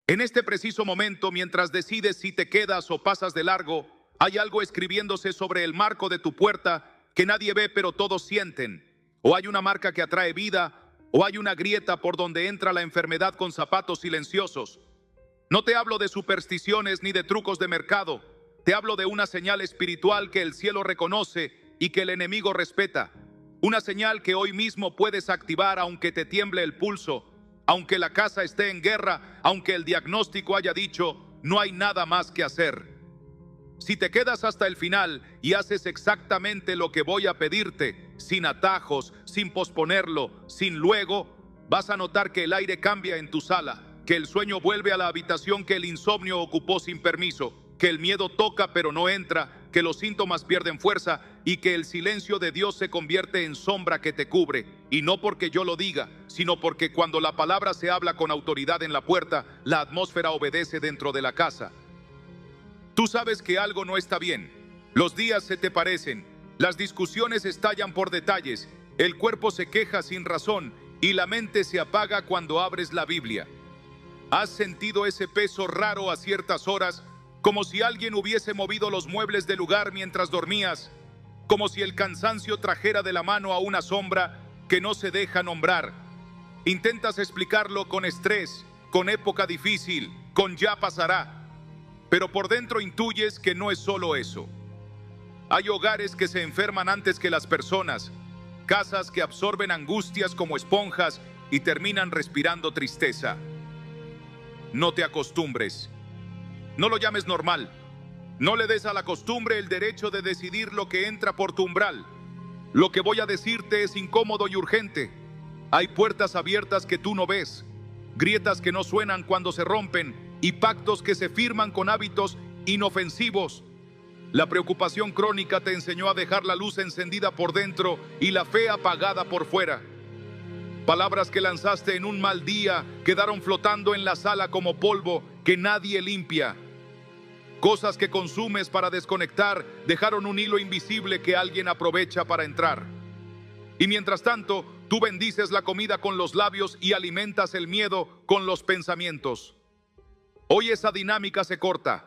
En este preciso momento, mientras decides si te quedas o pasas de largo, hay algo escribiéndose sobre el marco de tu puerta que nadie ve pero todos sienten. O hay una marca que atrae vida, o hay una grieta por donde entra la enfermedad con zapatos silenciosos. No te hablo de supersticiones ni de trucos de mercado. Te hablo de una señal espiritual que el cielo reconoce y que el enemigo respeta. Una señal que hoy mismo puedes activar aunque te tiemble el pulso, aunque la casa esté en guerra, aunque el diagnóstico haya dicho, no hay nada más que hacer. Si te quedas hasta el final y haces exactamente lo que voy a pedirte, sin atajos, sin posponerlo, sin luego, vas a notar que el aire cambia en tu sala, que el sueño vuelve a la habitación que el insomnio ocupó sin permiso, que el miedo toca pero no entra, que los síntomas pierden fuerza y que el silencio de Dios se convierte en sombra que te cubre. Y no porque yo lo diga, sino porque cuando la palabra se habla con autoridad en la puerta, la atmósfera obedece dentro de la casa. Tú sabes que algo no está bien. Los días se te parecen, las discusiones estallan por detalles, el cuerpo se queja sin razón y la mente se apaga cuando abres la Biblia. ¿Has sentido ese peso raro a ciertas horas, como si alguien hubiese movido los muebles del lugar mientras dormías, como si el cansancio trajera de la mano a una sombra que no se deja nombrar? Intentas explicarlo con estrés, con época difícil, con ya pasará. Pero por dentro intuyes que no es solo eso. Hay hogares que se enferman antes que las personas, casas que absorben angustias como esponjas y terminan respirando tristeza. No te acostumbres. No lo llames normal. No le des a la costumbre el derecho de decidir lo que entra por tu umbral. Lo que voy a decirte es incómodo y urgente. Hay puertas abiertas que tú no ves, grietas que no suenan cuando se rompen y pactos que se firman con hábitos inofensivos. La preocupación crónica te enseñó a dejar la luz encendida por dentro y la fe apagada por fuera. Palabras que lanzaste en un mal día quedaron flotando en la sala como polvo que nadie limpia. Cosas que consumes para desconectar dejaron un hilo invisible que alguien aprovecha para entrar. Y mientras tanto, tú bendices la comida con los labios y alimentas el miedo con los pensamientos. Hoy esa dinámica se corta.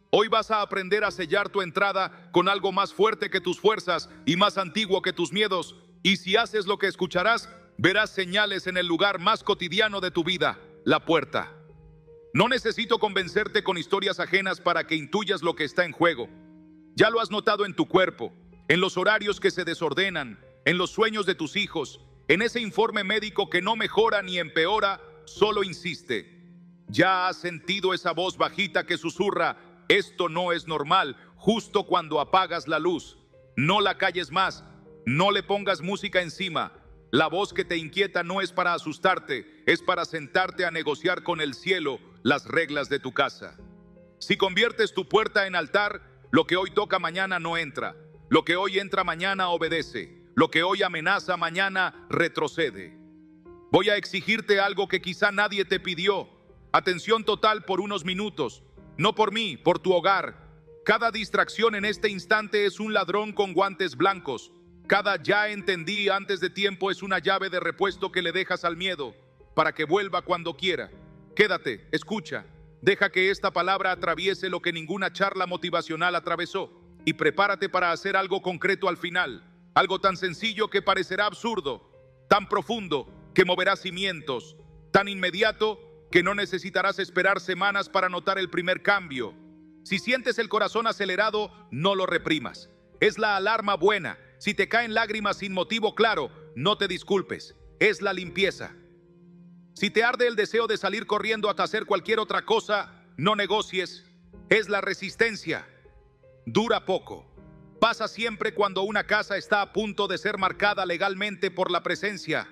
Hoy vas a aprender a sellar tu entrada con algo más fuerte que tus fuerzas y más antiguo que tus miedos. Y si haces lo que escucharás, verás señales en el lugar más cotidiano de tu vida, la puerta. No necesito convencerte con historias ajenas para que intuyas lo que está en juego. Ya lo has notado en tu cuerpo, en los horarios que se desordenan, en los sueños de tus hijos, en ese informe médico que no mejora ni empeora, solo insiste. Ya has sentido esa voz bajita que susurra, esto no es normal, justo cuando apagas la luz. No la calles más, no le pongas música encima. La voz que te inquieta no es para asustarte, es para sentarte a negociar con el cielo las reglas de tu casa. Si conviertes tu puerta en altar, lo que hoy toca mañana no entra. Lo que hoy entra mañana obedece. Lo que hoy amenaza mañana retrocede. Voy a exigirte algo que quizá nadie te pidió. Atención total por unos minutos. No por mí, por tu hogar. Cada distracción en este instante es un ladrón con guantes blancos. Cada ya entendí antes de tiempo es una llave de repuesto que le dejas al miedo para que vuelva cuando quiera. Quédate, escucha. Deja que esta palabra atraviese lo que ninguna charla motivacional atravesó. Y prepárate para hacer algo concreto al final. Algo tan sencillo que parecerá absurdo. Tan profundo que moverá cimientos. Tan inmediato que no necesitarás esperar semanas para notar el primer cambio. Si sientes el corazón acelerado, no lo reprimas. Es la alarma buena. Si te caen lágrimas sin motivo claro, no te disculpes. Es la limpieza. Si te arde el deseo de salir corriendo hasta hacer cualquier otra cosa, no negocies. Es la resistencia. Dura poco. Pasa siempre cuando una casa está a punto de ser marcada legalmente por la presencia.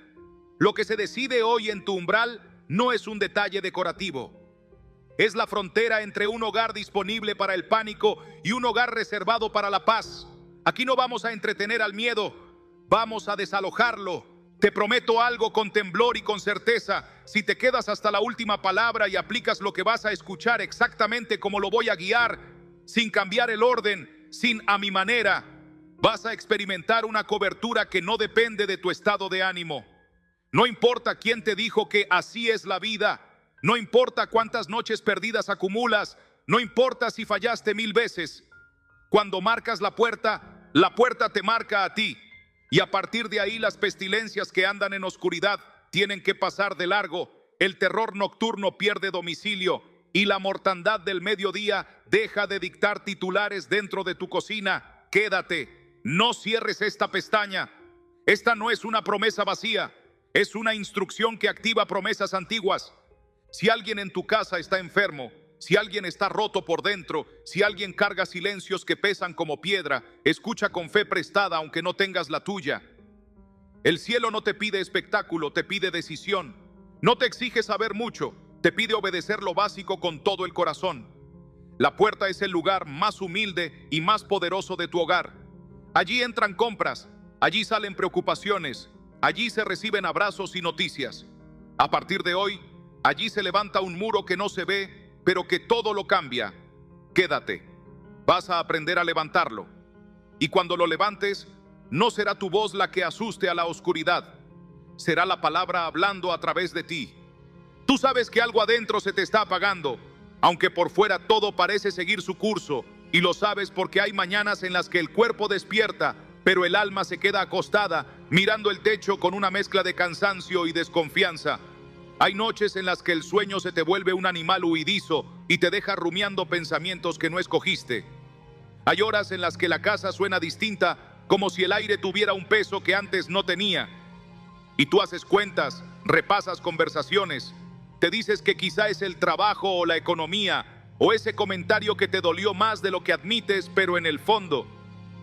Lo que se decide hoy en tu umbral no es un detalle decorativo. Es la frontera entre un hogar disponible para el pánico y un hogar reservado para la paz. Aquí no vamos a entretener al miedo, vamos a desalojarlo. Te prometo algo con temblor y con certeza. Si te quedas hasta la última palabra y aplicas lo que vas a escuchar exactamente como lo voy a guiar, sin cambiar el orden, sin a mi manera, vas a experimentar una cobertura que no depende de tu estado de ánimo. No importa quién te dijo que así es la vida. No importa cuántas noches perdidas acumulas, no importa si fallaste 1000 veces. Cuando marcas la puerta te marca a ti. Y a partir de ahí las pestilencias que andan en oscuridad tienen que pasar de largo. El terror nocturno pierde domicilio y la mortandad del mediodía deja de dictar titulares dentro de tu cocina. Quédate, no cierres esta pestaña. Esta no es una promesa vacía, es una instrucción que activa promesas antiguas. Si alguien en tu casa está enfermo, si alguien está roto por dentro, si alguien carga silencios que pesan como piedra, escucha con fe prestada aunque no tengas la tuya. El cielo no te pide espectáculo, te pide decisión. No te exige saber mucho, te pide obedecer lo básico con todo el corazón. La puerta es el lugar más humilde y más poderoso de tu hogar. Allí entran compras, allí salen preocupaciones, allí se reciben abrazos y noticias. A partir de hoy, allí se levanta un muro que no se ve, pero que todo lo cambia. Quédate, vas a aprender a levantarlo. Y cuando lo levantes, no será tu voz la que asuste a la oscuridad, será la palabra hablando a través de ti. Tú sabes que algo adentro se te está apagando, aunque por fuera todo parece seguir su curso, y lo sabes porque hay mañanas en las que el cuerpo despierta, pero el alma se queda acostada, mirando el techo con una mezcla de cansancio y desconfianza. Hay noches en las que el sueño se te vuelve un animal huidizo y te deja rumiando pensamientos que no escogiste. Hay horas en las que la casa suena distinta, como si el aire tuviera un peso que antes no tenía. Y tú haces cuentas, repasas conversaciones, te dices que quizá es el trabajo o la economía, o ese comentario que te dolió más de lo que admites, pero en el fondo,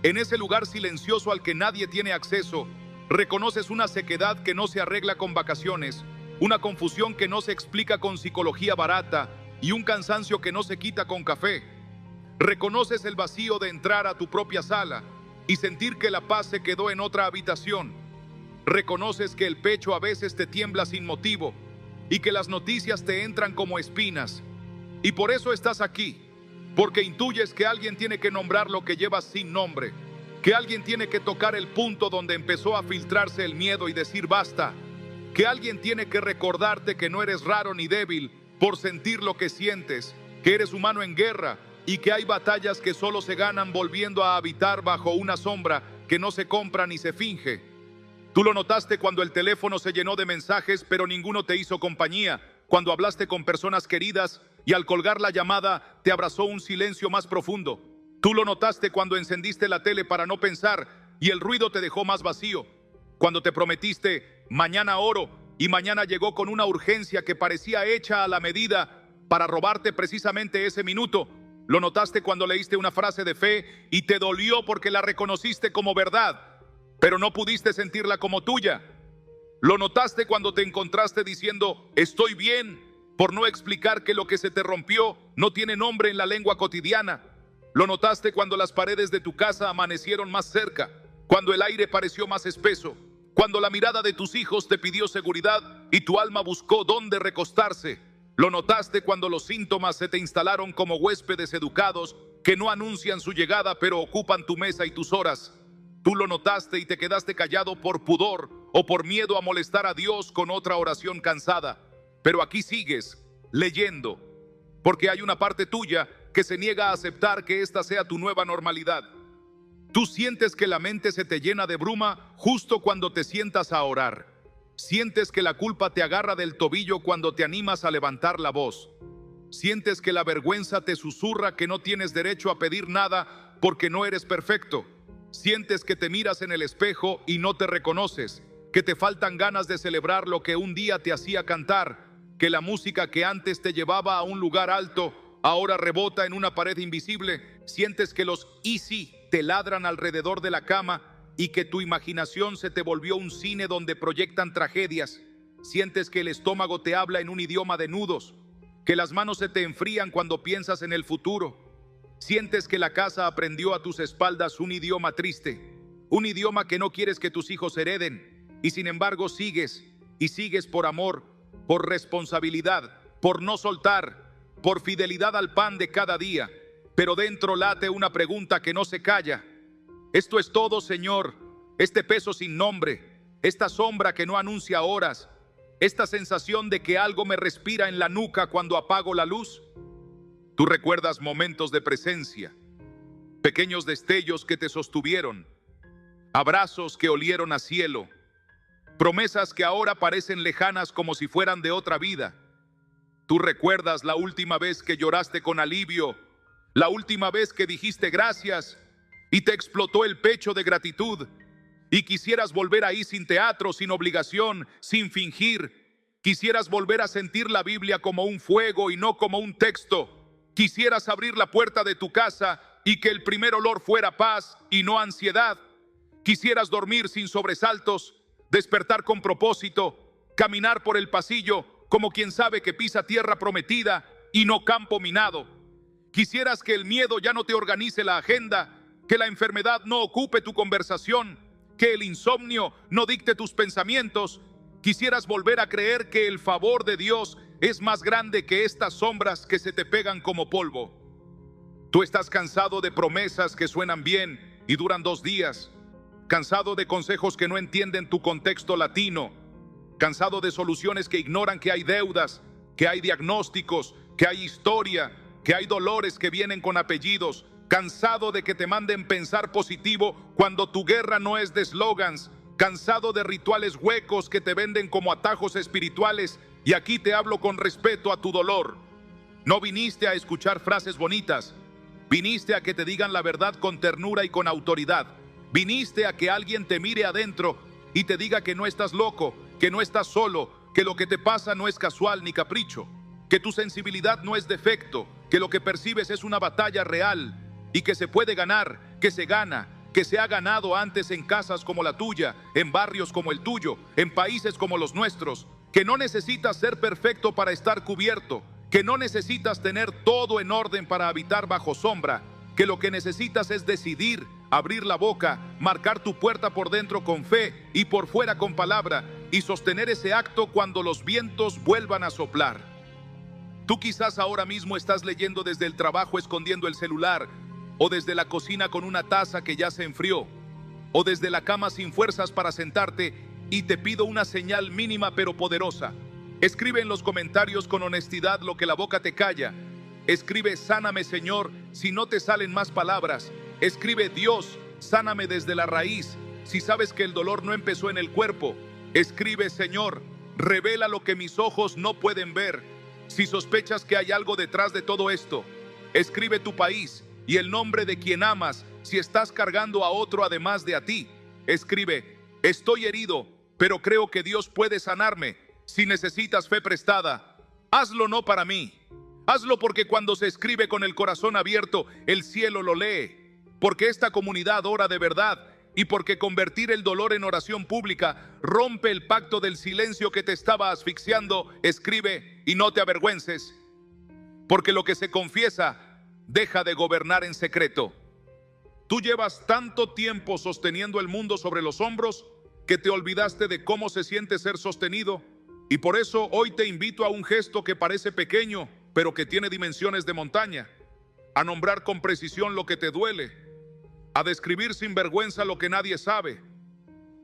en ese lugar silencioso al que nadie tiene acceso, reconoces una sequedad que no se arregla con vacaciones, una confusión que no se explica con psicología barata y un cansancio que no se quita con café. Reconoces el vacío de entrar a tu propia sala y sentir que la paz se quedó en otra habitación. Reconoces que el pecho a veces te tiembla sin motivo y que las noticias te entran como espinas. Y por eso estás aquí, porque intuyes que alguien tiene que nombrar lo que llevas sin nombre, que alguien tiene que tocar el punto donde empezó a filtrarse el miedo y decir basta, que alguien tiene que recordarte que no eres raro ni débil por sentir lo que sientes, que eres humano en guerra y que hay batallas que solo se ganan volviendo a habitar bajo una sombra que no se compra ni se finge. Tú lo notaste cuando el teléfono se llenó de mensajes, pero ninguno te hizo compañía, cuando hablaste con personas queridas y al colgar la llamada te abrazó un silencio más profundo. Tú lo notaste cuando encendiste la tele para no pensar y el ruido te dejó más vacío, cuando te prometiste mañana oro y mañana llegó con una urgencia que parecía hecha a la medida para robarte precisamente ese minuto. Lo notaste cuando leíste una frase de fe y te dolió porque la reconociste como verdad, pero no pudiste sentirla como tuya. Lo notaste cuando te encontraste diciendo estoy bien, por no explicar que lo que se te rompió no tiene nombre en la lengua cotidiana. Lo notaste cuando las paredes de tu casa amanecieron más cerca, cuando el aire pareció más espeso, cuando la mirada de tus hijos te pidió seguridad y tu alma buscó dónde recostarse. Lo notaste cuando los síntomas se te instalaron como huéspedes educados que no anuncian su llegada pero ocupan tu mesa y tus horas. Tú lo notaste y te quedaste callado por pudor o por miedo a molestar a Dios con otra oración cansada. Pero aquí sigues, leyendo, porque hay una parte tuya que se niega a aceptar que esta sea tu nueva normalidad. Tú sientes que la mente se te llena de bruma justo cuando te sientas a orar. Sientes que la culpa te agarra del tobillo cuando te animas a levantar la voz. Sientes que la vergüenza te susurra que no tienes derecho a pedir nada porque no eres perfecto. Sientes que te miras en el espejo y no te reconoces, que te faltan ganas de celebrar lo que un día te hacía cantar, que la música que antes te llevaba a un lugar alto ahora rebota en una pared invisible. Sientes que los y sí te ladran alrededor de la cama y que tu imaginación se te volvió un cine donde proyectan tragedias. Sientes que el estómago te habla en un idioma de nudos, que las manos se te enfrían cuando piensas en el futuro. Sientes que la casa aprendió a tus espaldas un idioma triste, un idioma que no quieres que tus hijos hereden, y sin embargo sigues, y sigues por amor, por responsabilidad, por no soltar, por fidelidad al pan de cada día. Pero dentro late una pregunta que no se calla. Esto es todo, Señor, este peso sin nombre, esta sombra que no anuncia horas, esta sensación de que algo me respira en la nuca cuando apago la luz. Tú recuerdas momentos de presencia, pequeños destellos que te sostuvieron, abrazos que olieron a cielo, promesas que ahora parecen lejanas como si fueran de otra vida. Tú recuerdas la última vez que lloraste con alivio, la última vez que dijiste gracias y te explotó el pecho de gratitud, y quisieras volver ahí sin teatro, sin obligación, sin fingir. Quisieras volver a sentir la Biblia como un fuego y no como un texto. Quisieras abrir la puerta de tu casa y que el primer olor fuera paz y no ansiedad. Quisieras dormir sin sobresaltos, despertar con propósito, caminar por el pasillo como quien sabe que pisa tierra prometida y no campo minado. Quisieras que el miedo ya no te organice la agenda, que la enfermedad no ocupe tu conversación, que el insomnio no dicte tus pensamientos. Quisieras volver a creer que el favor de Dios es más grande que estas sombras que se te pegan como polvo. Tú estás cansado de promesas que suenan bien y duran 2 días, cansado de consejos que no entienden tu contexto latino, cansado de soluciones que ignoran que hay deudas, que hay diagnósticos, que hay historia, que hay dolores que vienen con apellidos, cansado de que te manden pensar positivo cuando tu guerra no es de eslogans, cansado de rituales huecos que te venden como atajos espirituales. Y aquí te hablo con respeto a tu dolor. No viniste a escuchar frases bonitas, viniste a que te digan la verdad con ternura y con autoridad. Viniste a que alguien te mire adentro y te diga que no estás loco, que no estás solo, que lo que te pasa no es casual ni capricho, que tu sensibilidad no es defecto, que lo que percibes es una batalla real y que se puede ganar, que se gana, que se ha ganado antes en casas como la tuya, en barrios como el tuyo, en países como los nuestros, que no necesitas ser perfecto para estar cubierto, que no necesitas tener todo en orden para habitar bajo sombra, que lo que necesitas es decidir, abrir la boca, marcar tu puerta por dentro con fe y por fuera con palabra, y sostener ese acto cuando los vientos vuelvan a soplar. Tú quizás ahora mismo estás leyendo desde el trabajo escondiendo el celular, o desde la cocina con una taza que ya se enfrió, o desde la cama sin fuerzas para sentarte, y te pido una señal mínima pero poderosa. Escribe en los comentarios con honestidad lo que la boca te calla. Escribe sáname Señor si no te salen más palabras. Escribe Dios, sáname desde la raíz si sabes que el dolor no empezó en el cuerpo. Escribe Señor, revela lo que mis ojos no pueden ver si sospechas que hay algo detrás de todo esto. Escribe tu país y el nombre de quien amas si estás cargando a otro además de a ti. Escribe, estoy herido, pero creo que Dios puede sanarme. Si necesitas fe prestada, hazlo no para mí. Hazlo porque cuando se escribe con el corazón abierto, el cielo lo lee. Porque esta comunidad ora de verdad y porque convertir el dolor en oración pública rompe el pacto del silencio que te estaba asfixiando. Escribe y no te avergüences. Porque lo que se confiesa deja de gobernar en secreto. Tú llevas tanto tiempo sosteniendo el mundo sobre los hombros que te olvidaste de cómo se siente ser sostenido, y por eso hoy te invito a un gesto que parece pequeño, pero que tiene dimensiones de montaña, a nombrar con precisión lo que te duele, a describir sin vergüenza lo que nadie sabe,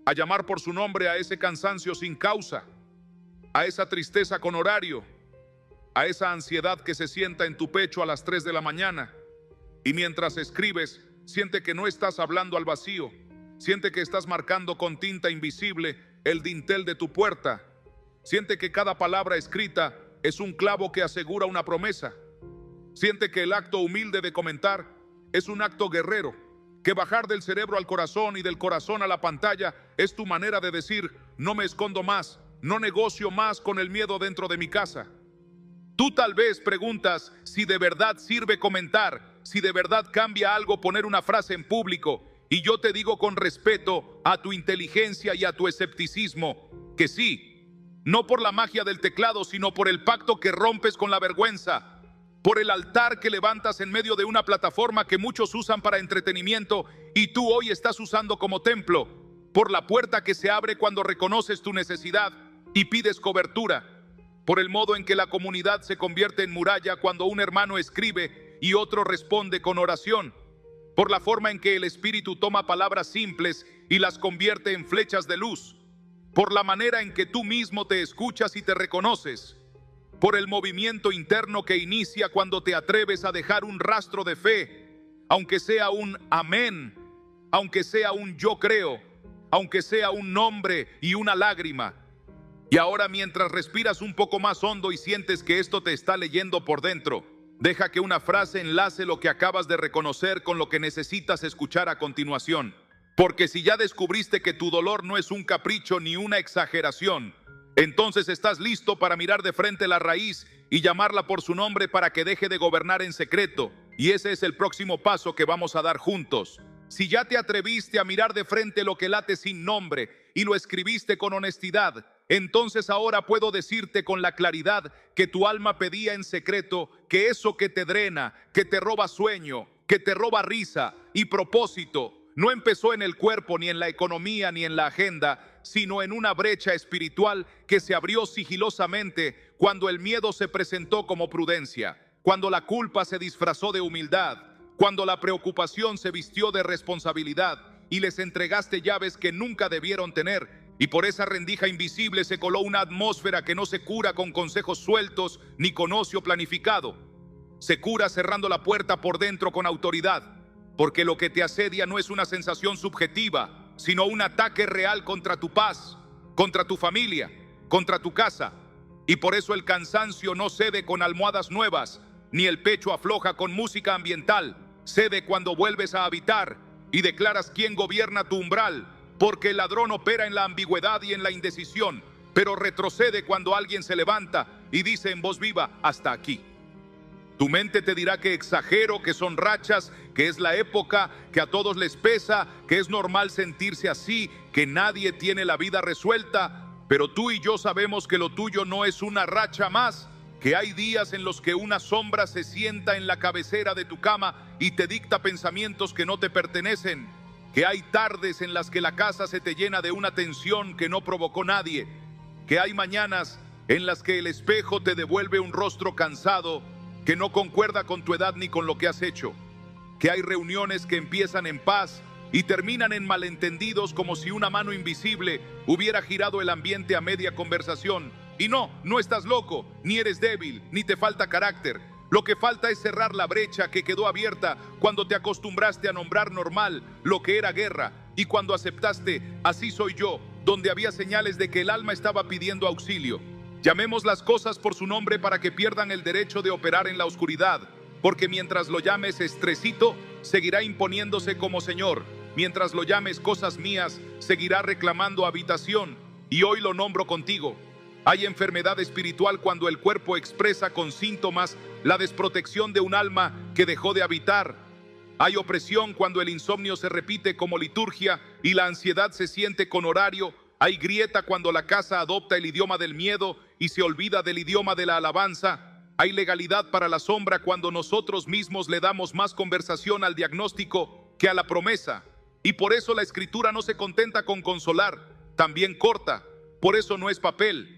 a llamar por su nombre a ese cansancio sin causa, a esa tristeza con horario, a esa ansiedad que se sienta en tu pecho a las 3 de la mañana, y mientras escribes, siente que no estás hablando al vacío. Siente que estás marcando con tinta invisible el dintel de tu puerta. Siente que cada palabra escrita es un clavo que asegura una promesa. Siente que el acto humilde de comentar es un acto guerrero, que bajar del cerebro al corazón y del corazón a la pantalla es tu manera de decir, no me escondo más, no negocio más con el miedo dentro de mi casa. Tú tal vez preguntas si de verdad sirve comentar, si de verdad cambia algo poner una frase en público. Y yo te digo con respeto a tu inteligencia y a tu escepticismo, que sí, no por la magia del teclado, sino por el pacto que rompes con la vergüenza, por el altar que levantas en medio de una plataforma que muchos usan para entretenimiento y tú hoy estás usando como templo, por la puerta que se abre cuando reconoces tu necesidad y pides cobertura, por el modo en que la comunidad se convierte en muralla cuando un hermano escribe y otro responde con oración, por la forma en que el Espíritu toma palabras simples y las convierte en flechas de luz, por la manera en que tú mismo te escuchas y te reconoces, por el movimiento interno que inicia cuando te atreves a dejar un rastro de fe, aunque sea un amén, aunque sea un yo creo, aunque sea un nombre y una lágrima. Y ahora, mientras respiras un poco más hondo y sientes que esto te está leyendo por dentro, deja que una frase enlace lo que acabas de reconocer con lo que necesitas escuchar a continuación. Porque si ya descubriste que tu dolor no es un capricho ni una exageración, entonces estás listo para mirar de frente la raíz y llamarla por su nombre para que deje de gobernar en secreto. Y ese es el próximo paso que vamos a dar juntos. Si ya te atreviste a mirar de frente lo que late sin nombre y lo escribiste con honestidad, entonces ahora puedo decirte con la claridad que tu alma pedía en secreto que eso que te drena, que te roba sueño, que te roba risa y propósito, no empezó en el cuerpo, ni en la economía, ni en la agenda, sino en una brecha espiritual que se abrió sigilosamente cuando el miedo se presentó como prudencia, cuando la culpa se disfrazó de humildad, cuando la preocupación se vistió de responsabilidad y les entregaste llaves que nunca debieron tener. Y por esa rendija invisible se coló una atmósfera que no se cura con consejos sueltos ni con ocio planificado. Se cura cerrando la puerta por dentro con autoridad. Porque lo que te asedia no es una sensación subjetiva, sino un ataque real contra tu paz, contra tu familia, contra tu casa. Y por eso el cansancio no cede con almohadas nuevas, ni el pecho afloja con música ambiental. Cede cuando vuelves a habitar y declaras quién gobierna tu umbral, porque el ladrón opera en la ambigüedad y en la indecisión, pero retrocede cuando alguien se levanta y dice en voz viva: hasta aquí. Tu mente te dirá que exagero, que son rachas, que es la época, que a todos les pesa, que es normal sentirse así, que nadie tiene la vida resuelta. Pero tú y yo sabemos que lo tuyo no es una racha más, que hay días en los que una sombra se sienta en la cabecera de tu cama y te dicta pensamientos que no te pertenecen, que hay tardes en las que la casa se te llena de una tensión que no provocó nadie, que hay mañanas en las que el espejo te devuelve un rostro cansado que no concuerda con tu edad ni con lo que has hecho, que hay reuniones que empiezan en paz y terminan en malentendidos como si una mano invisible hubiera girado el ambiente a media conversación. Y no estás loco, ni eres débil, ni te falta carácter. Lo que falta es cerrar la brecha que quedó abierta cuando te acostumbraste a nombrar normal lo que era guerra y cuando aceptaste "así soy yo", donde había señales de que el alma estaba pidiendo auxilio. Llamemos las cosas por su nombre para que pierdan el derecho de operar en la oscuridad, porque mientras lo llames estresito, seguirá imponiéndose como señor. Mientras lo llames cosas mías, seguirá reclamando habitación. Y hoy lo nombro contigo. Hay enfermedad espiritual cuando el cuerpo expresa con síntomas la desprotección de un alma que dejó de habitar. Hay opresión cuando el insomnio se repite como liturgia y la ansiedad se siente con horario. Hay grieta cuando la casa adopta el idioma del miedo y se olvida del idioma de la alabanza. Hay legalidad para la sombra cuando nosotros mismos le damos más conversación al diagnóstico que a la promesa. Y por eso la escritura no se contenta con consolar, también corta. Por eso no es papel,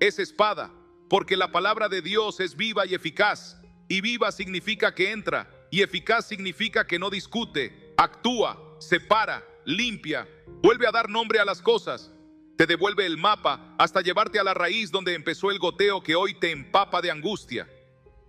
es espada, porque la palabra de Dios es viva y eficaz. Y viva significa que entra, y eficaz significa que no discute, actúa, separa, limpia, vuelve a dar nombre a las cosas. Te devuelve el mapa hasta llevarte a la raíz donde empezó el goteo que hoy te empapa de angustia.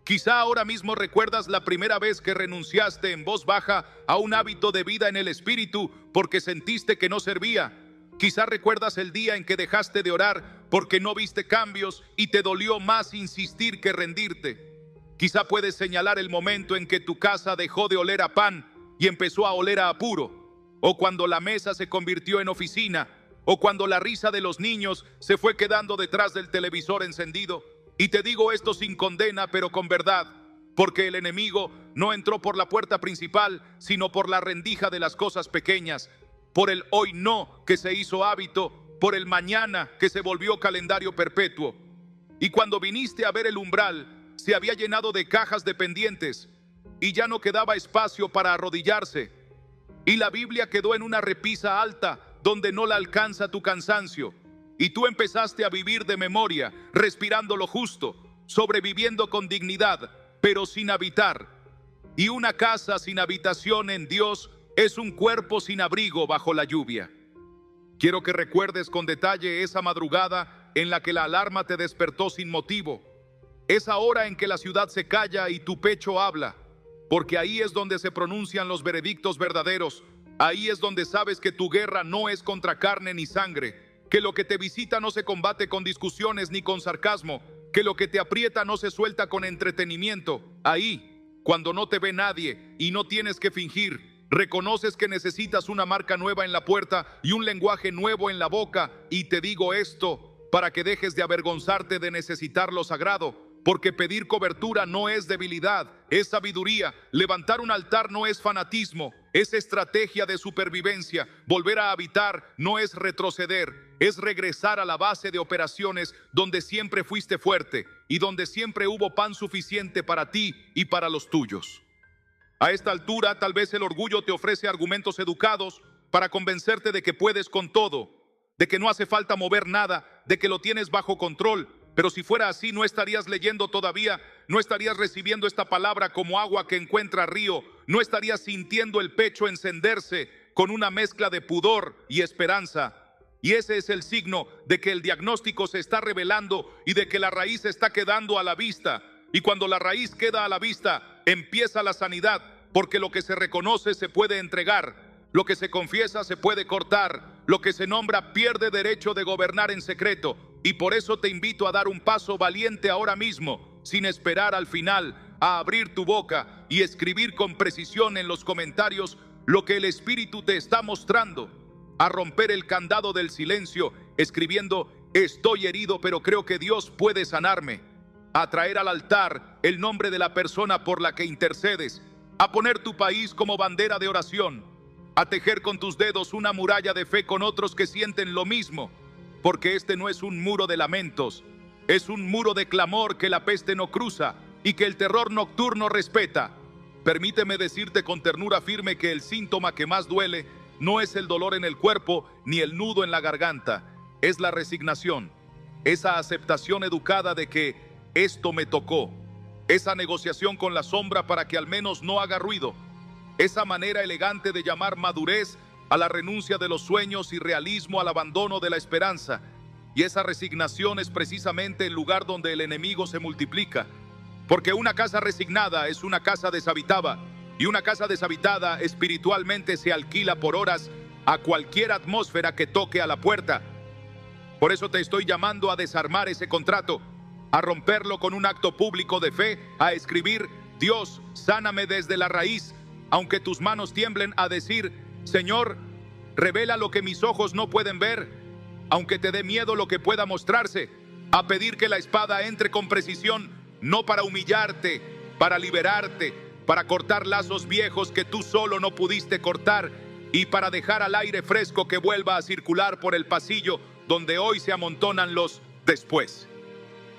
Quizá ahora mismo recuerdas la primera vez que renunciaste en voz baja a un hábito de vida en el espíritu porque sentiste que no servía. Quizá recuerdas el día en que dejaste de orar porque no viste cambios y te dolió más insistir que rendirte. Quizá puedes señalar el momento en que tu casa dejó de oler a pan y empezó a oler a apuro, o cuando la mesa se convirtió en oficina, o cuando la risa de los niños se fue quedando detrás del televisor encendido. Y te digo esto sin condena, pero con verdad, porque el enemigo no entró por la puerta principal, sino por la rendija de las cosas pequeñas, por el hoy no que se hizo hábito, por el mañana que se volvió calendario perpetuo. Y cuando viniste a ver el umbral, se había llenado de cajas de pendientes y ya no quedaba espacio para arrodillarse. Y la Biblia quedó en una repisa alta donde no la alcanza tu cansancio. Y tú empezaste a vivir de memoria, respirando lo justo, sobreviviendo con dignidad, pero sin habitar. Y una casa sin habitación en Dios es un cuerpo sin abrigo bajo la lluvia. Quiero que recuerdes con detalle esa madrugada en la que la alarma te despertó sin motivo. Esa hora en que la ciudad se calla y tu pecho habla, porque ahí es donde se pronuncian los veredictos verdaderos. Ahí es donde sabes que tu guerra no es contra carne ni sangre, que lo que te visita no se combate con discusiones ni con sarcasmo, que lo que te aprieta no se suelta con entretenimiento. Ahí, cuando no te ve nadie y no tienes que fingir, reconoces que necesitas una marca nueva en la puerta y un lenguaje nuevo en la boca. Y te digo esto para que dejes de avergonzarte de necesitar lo sagrado, porque pedir cobertura no es debilidad, es sabiduría. Levantar un altar no es fanatismo, es estrategia de supervivencia. Volver a habitar no es retroceder, es regresar a la base de operaciones donde siempre fuiste fuerte y donde siempre hubo pan suficiente para ti y para los tuyos. A esta altura, tal vez el orgullo te ofrece argumentos educados para convencerte de que puedes con todo, de que no hace falta mover nada, de que lo tienes bajo control. Pero si fuera así, no estarías leyendo todavía, no estarías recibiendo esta palabra como agua que encuentra río, no estarías sintiendo el pecho encenderse con una mezcla de pudor y esperanza. Y ese es el signo de que el diagnóstico se está revelando y de que la raíz está quedando a la vista. Y cuando la raíz queda a la vista, empieza la sanidad, porque lo que se reconoce se puede entregar, lo que se confiesa se puede cortar, lo que se nombra pierde derecho de gobernar en secreto. Y por eso te invito a dar un paso valiente ahora mismo, sin esperar al final, a abrir tu boca y escribir con precisión en los comentarios lo que el Espíritu te está mostrando, a romper el candado del silencio, escribiendo: estoy herido, pero creo que Dios puede sanarme, a traer al altar el nombre de la persona por la que intercedes, a poner tu país como bandera de oración, a tejer con tus dedos una muralla de fe con otros que sienten lo mismo. Porque este no es un muro de lamentos, es un muro de clamor que la peste no cruza y que el terror nocturno respeta. Permíteme decirte con ternura firme que el síntoma que más duele no es el dolor en el cuerpo ni el nudo en la garganta, es la resignación, esa aceptación educada de que esto me tocó, esa negociación con la sombra para que al menos no haga ruido, esa manera elegante de llamar madurez a la renuncia de los sueños y realismo al abandono de la esperanza. Y esa resignación es precisamente el lugar donde el enemigo se multiplica. Porque una casa resignada es una casa deshabitada, y una casa deshabitada espiritualmente se alquila por horas a cualquier atmósfera que toque a la puerta. Por eso te estoy llamando a desarmar ese contrato, a romperlo con un acto público de fe, a escribir: Dios, sáname desde la raíz, aunque tus manos tiemblen, a decir: Señor, revela lo que mis ojos no pueden ver, aunque te dé miedo lo que pueda mostrarse, a pedir que la espada entre con precisión, no para humillarte, para liberarte, para cortar lazos viejos que tú solo no pudiste cortar y para dejar al aire fresco que vuelva a circular por el pasillo donde hoy se amontonan los después.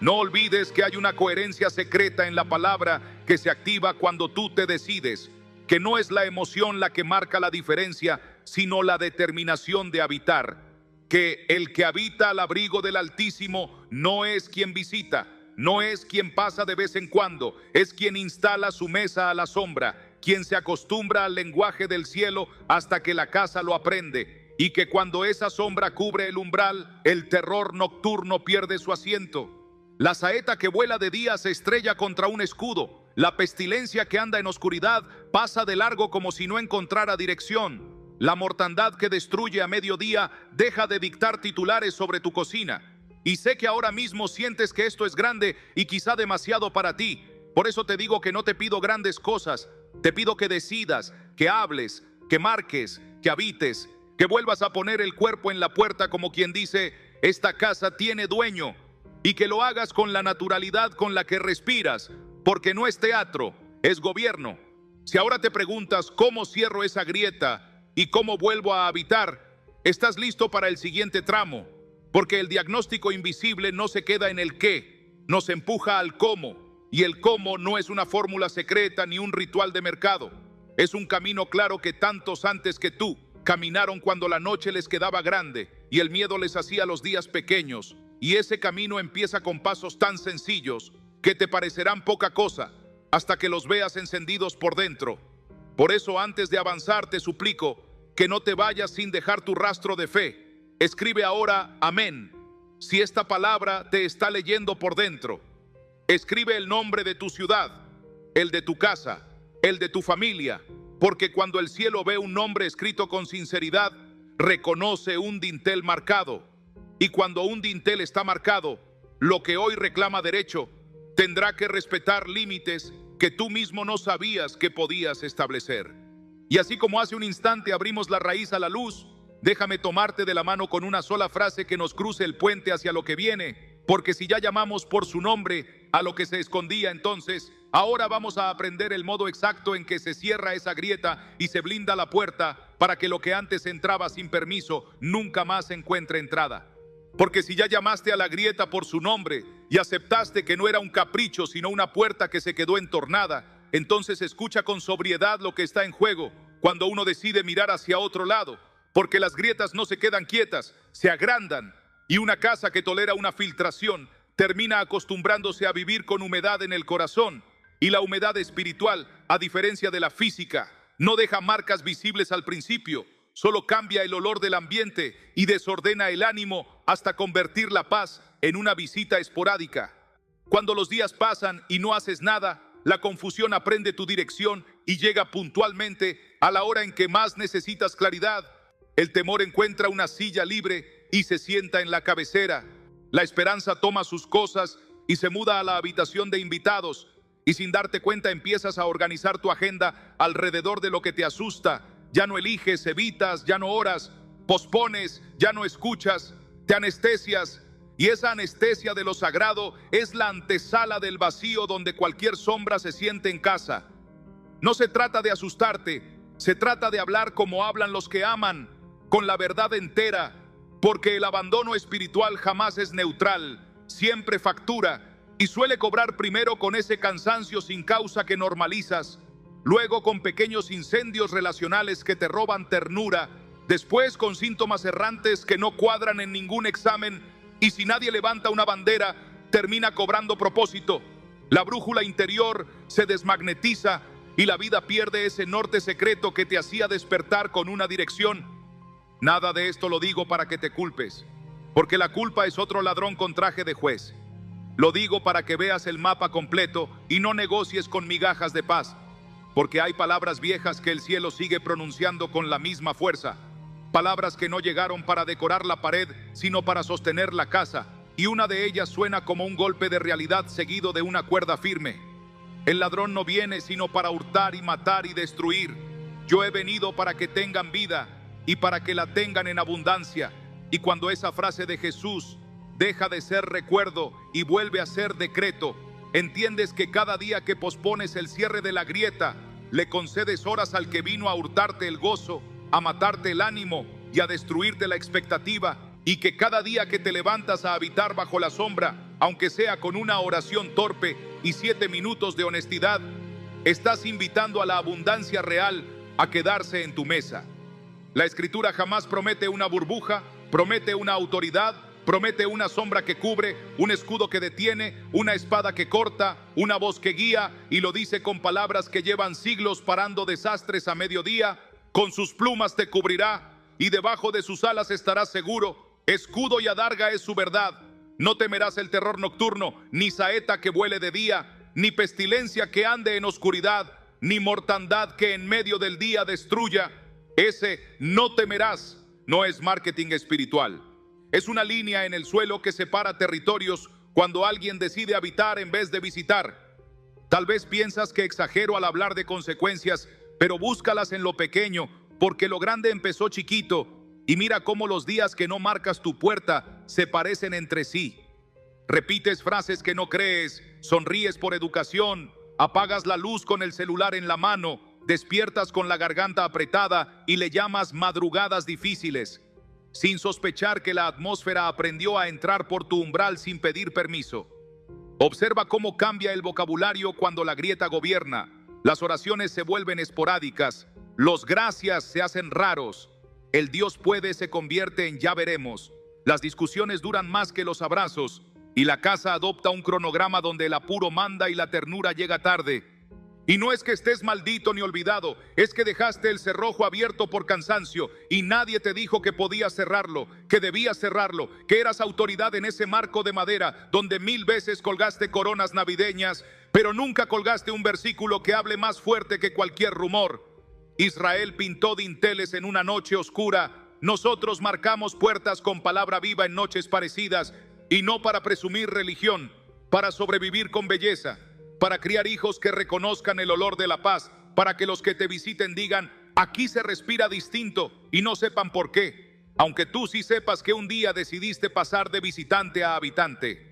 No olvides que hay una coherencia secreta en la palabra que se activa cuando tú te decides, que no es la emoción la que marca la diferencia, sino la determinación de habitar, que el que habita al abrigo del Altísimo no es quien visita, no es quien pasa de vez en cuando, es quien instala su mesa a la sombra, quien se acostumbra al lenguaje del cielo hasta que la casa lo aprende, y que cuando esa sombra cubre el umbral, el terror nocturno pierde su asiento. La saeta que vuela de día se estrella contra un escudo. La pestilencia que anda en oscuridad pasa de largo como si no encontrara dirección. La mortandad que destruye a mediodía deja de dictar titulares sobre tu cocina. Y sé que ahora mismo sientes que esto es grande y quizá demasiado para ti. Por eso te digo que no te pido grandes cosas. Te pido que decidas, que hables, que marques, que habites, que vuelvas a poner el cuerpo en la puerta como quien dice: esta casa tiene dueño. Y que lo hagas con la naturalidad con la que respiras, porque no es teatro, es gobierno. Si ahora te preguntas cómo cierro esa grieta y cómo vuelvo a habitar, estás listo para el siguiente tramo, porque el diagnóstico invisible no se queda en el qué, nos empuja al cómo, y el cómo no es una fórmula secreta ni un ritual de mercado, es un camino claro que tantos antes que tú caminaron cuando la noche les quedaba grande y el miedo les hacía los días pequeños. Y ese camino empieza con pasos tan sencillos que te parecerán poca cosa hasta que los veas encendidos por dentro. Por eso, antes de avanzar, te suplico que no te vayas sin dejar tu rastro de fe, Escribe ahora amén si esta palabra te está leyendo por dentro. Escribe el nombre de tu ciudad, el de tu casa, el de tu familia, porque cuando el cielo ve un nombre escrito con sinceridad, reconoce un dintel marcado. Y cuando un dintel está marcado, lo que hoy reclama derecho tendrá que respetar límites que tú mismo no sabías que podías establecer. Y así como hace un instante abrimos la raíz a la luz, déjame tomarte de la mano con una sola frase que nos cruce el puente hacia lo que viene, porque si ya llamamos por su nombre a lo que se escondía entonces, ahora vamos a aprender el modo exacto en que se cierra esa grieta y se blinda la puerta para que lo que antes entraba sin permiso nunca más encuentre entrada. Porque si ya llamaste a la grieta por su nombre y aceptaste que no era un capricho sino una puerta que se quedó entornada, entonces escucha con sobriedad lo que está en juego cuando uno decide mirar hacia otro lado, porque las grietas no se quedan quietas, se agrandan, y una casa que tolera una filtración termina acostumbrándose a vivir con humedad en el corazón, y la humedad espiritual, a diferencia de la física, no deja marcas visibles al principio, solo cambia el olor del ambiente y desordena el ánimo hasta convertir la paz en una visita esporádica. Cuando los días pasan y no haces nada, la confusión aprende tu dirección y llega puntualmente a la hora en que más necesitas claridad. El temor encuentra una silla libre y se sienta en la cabecera. La esperanza toma sus cosas y se muda a la habitación de invitados. Y sin darte cuenta empiezas a organizar tu agenda alrededor de lo que te asusta. Ya no eliges, evitas, ya no oras, pospones, ya no escuchas, te anestesias. Y esa anestesia de lo sagrado es la antesala del vacío donde cualquier sombra se siente en casa. No se trata de asustarte, se trata de hablar como hablan los que aman, con la verdad entera, porque el abandono espiritual jamás es neutral, siempre factura y suele cobrar primero con ese cansancio sin causa que normalizas, luego con pequeños incendios relacionales que te roban ternura, después con síntomas errantes que no cuadran en ningún examen y si nadie levanta una bandera, termina cobrando propósito. La brújula interior se desmagnetiza y la vida pierde ese norte secreto que te hacía despertar con una dirección. Nada de esto lo digo para que te culpes, porque la culpa es otro ladrón con traje de juez. Lo digo para que veas el mapa completo y no negocies con migajas de paz, porque hay palabras viejas que el cielo sigue pronunciando con la misma fuerza. Palabras que no llegaron para decorar la pared, sino para sostener la casa, y una de ellas suena como un golpe de realidad seguido de una cuerda firme. El ladrón no viene sino para hurtar y matar y destruir. Yo he venido para que tengan vida y para que la tengan en abundancia. Y cuando esa frase de Jesús deja de ser recuerdo y vuelve a ser decreto, entiendes que cada día que pospones el cierre de la grieta, le concedes horas al que vino a hurtarte el gozo, a matarte el ánimo y a destruirte la expectativa, y que cada día que te levantas a habitar bajo la sombra, aunque sea con una oración torpe y 7 minutos de honestidad, estás invitando a la abundancia real a quedarse en tu mesa. La Escritura jamás promete una burbuja, promete una autoridad, promete una sombra que cubre, un escudo que detiene, una espada que corta, una voz que guía, y lo dice con palabras que llevan siglos parando desastres a mediodía. Con sus plumas te cubrirá y debajo de sus alas estarás seguro. Escudo y adarga es su verdad. No temerás el terror nocturno, ni saeta que vuele de día, ni pestilencia que ande en oscuridad, ni mortandad que en medio del día destruya. Ese no temerás no es marketing espiritual. Es una línea en el suelo que separa territorios cuando alguien decide habitar en vez de visitar. Tal vez piensas que exagero al hablar de consecuencias, pero búscalas en lo pequeño, porque lo grande empezó chiquito, y mira cómo los días que no marcas tu puerta se parecen entre sí. Repites frases que no crees, sonríes por educación, apagas la luz con el celular en la mano, despiertas con la garganta apretada y le llamas madrugadas difíciles, sin sospechar que la atmósfera aprendió a entrar por tu umbral sin pedir permiso. Observa cómo cambia el vocabulario cuando la grieta gobierna. Las oraciones se vuelven esporádicas, los gracias se hacen raros, el Dios puede se convierte en ya veremos, las discusiones duran más que los abrazos y la casa adopta un cronograma donde el apuro manda y la ternura llega tarde. Y no es que estés maldito ni olvidado, es que dejaste el cerrojo abierto por cansancio y nadie te dijo que podías cerrarlo, que debías cerrarlo, que eras autoridad en ese marco de madera donde 1000 veces colgaste coronas navideñas, pero nunca colgaste un versículo que hable más fuerte que cualquier rumor. Israel pintó dinteles en una noche oscura, nosotros marcamos puertas con palabra viva en noches parecidas, y no para presumir religión, para sobrevivir con belleza, para criar hijos que reconozcan el olor de la paz, para que los que te visiten digan, aquí se respira distinto, y no sepan por qué, aunque tú sí sepas que un día decidiste pasar de visitante a habitante.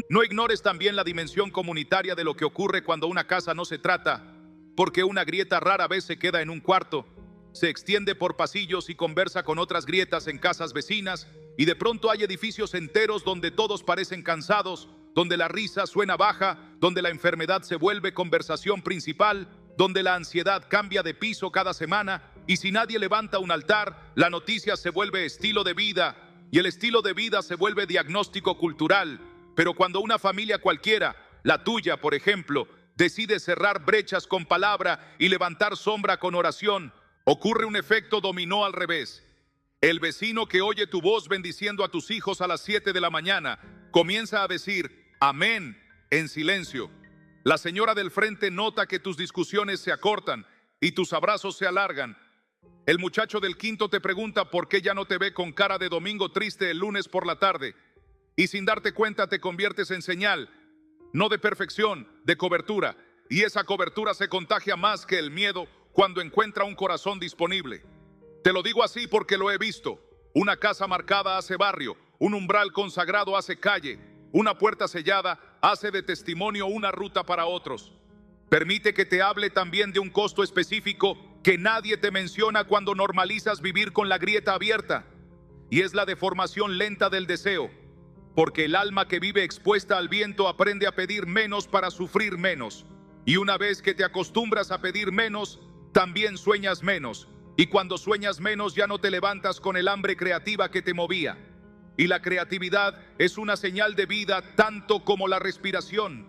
No ignores también la dimensión comunitaria de lo que ocurre cuando una casa no se trata, porque una grieta rara vez se queda en un cuarto, se extiende por pasillos y conversa con otras grietas en casas vecinas, y de pronto hay edificios enteros donde todos parecen cansados, donde la risa suena baja, donde la enfermedad se vuelve conversación principal, donde la ansiedad cambia de piso cada semana, y si nadie levanta un altar, la noticia se vuelve estilo de vida, y el estilo de vida se vuelve diagnóstico cultural. Pero cuando una familia cualquiera, la tuya por ejemplo, decide cerrar brechas con palabra y levantar sombra con oración, ocurre un efecto dominó al revés. El vecino que oye tu voz bendiciendo a tus hijos a las 7 de la mañana comienza a decir amén en silencio. La señora del frente nota que tus discusiones se acortan y tus abrazos se alargan. El muchacho del quinto te pregunta por qué ya no te ve con cara de domingo triste el lunes por la tarde. Y sin darte cuenta te conviertes en señal, no de perfección, de cobertura. Y esa cobertura se contagia más que el miedo cuando encuentra un corazón disponible. Te lo digo así porque lo he visto. Una casa marcada hace barrio, un umbral consagrado hace calle, una puerta sellada hace de testimonio una ruta para otros. Permite que te hable también de un costo específico que nadie te menciona cuando normalizas vivir con la grieta abierta. Y es la deformación lenta del deseo. Porque el alma que vive expuesta al viento aprende a pedir menos para sufrir menos. Y una vez que te acostumbras a pedir menos, también sueñas menos. Y cuando sueñas menos ya no te levantas con el hambre creativa que te movía. Y la creatividad es una señal de vida tanto como la respiración.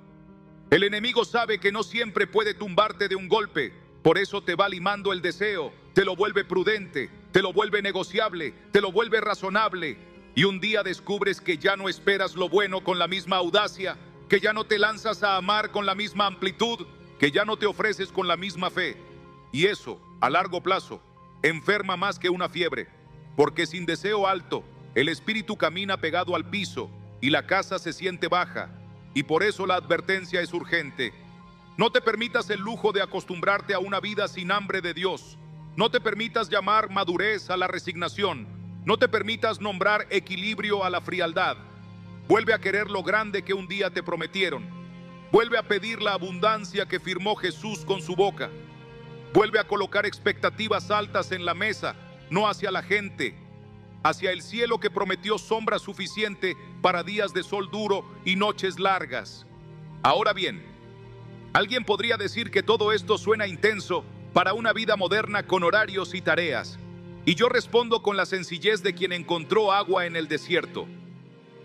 El enemigo sabe que no siempre puede tumbarte de un golpe. Por eso te va limando el deseo, te lo vuelve prudente, te lo vuelve negociable, te lo vuelve razonable. Y un día descubres que ya no esperas lo bueno con la misma audacia, que ya no te lanzas a amar con la misma amplitud, que ya no te ofreces con la misma fe. Y eso, a largo plazo, enferma más que una fiebre, porque sin deseo alto, el espíritu camina pegado al piso y la casa se siente baja, y por eso la advertencia es urgente. No te permitas el lujo de acostumbrarte a una vida sin hambre de Dios. No te permitas llamar madurez a la resignación. No te permitas nombrar equilibrio a la frialdad. Vuelve a querer lo grande que un día te prometieron. Vuelve a pedir la abundancia que firmó Jesús con su boca. Vuelve a colocar expectativas altas en la mesa, no hacia la gente, hacia el cielo que prometió sombra suficiente para días de sol duro y noches largas. Ahora bien, alguien podría decir que todo esto suena intenso para una vida moderna con horarios y tareas. Y yo respondo con la sencillez de quien encontró agua en el desierto.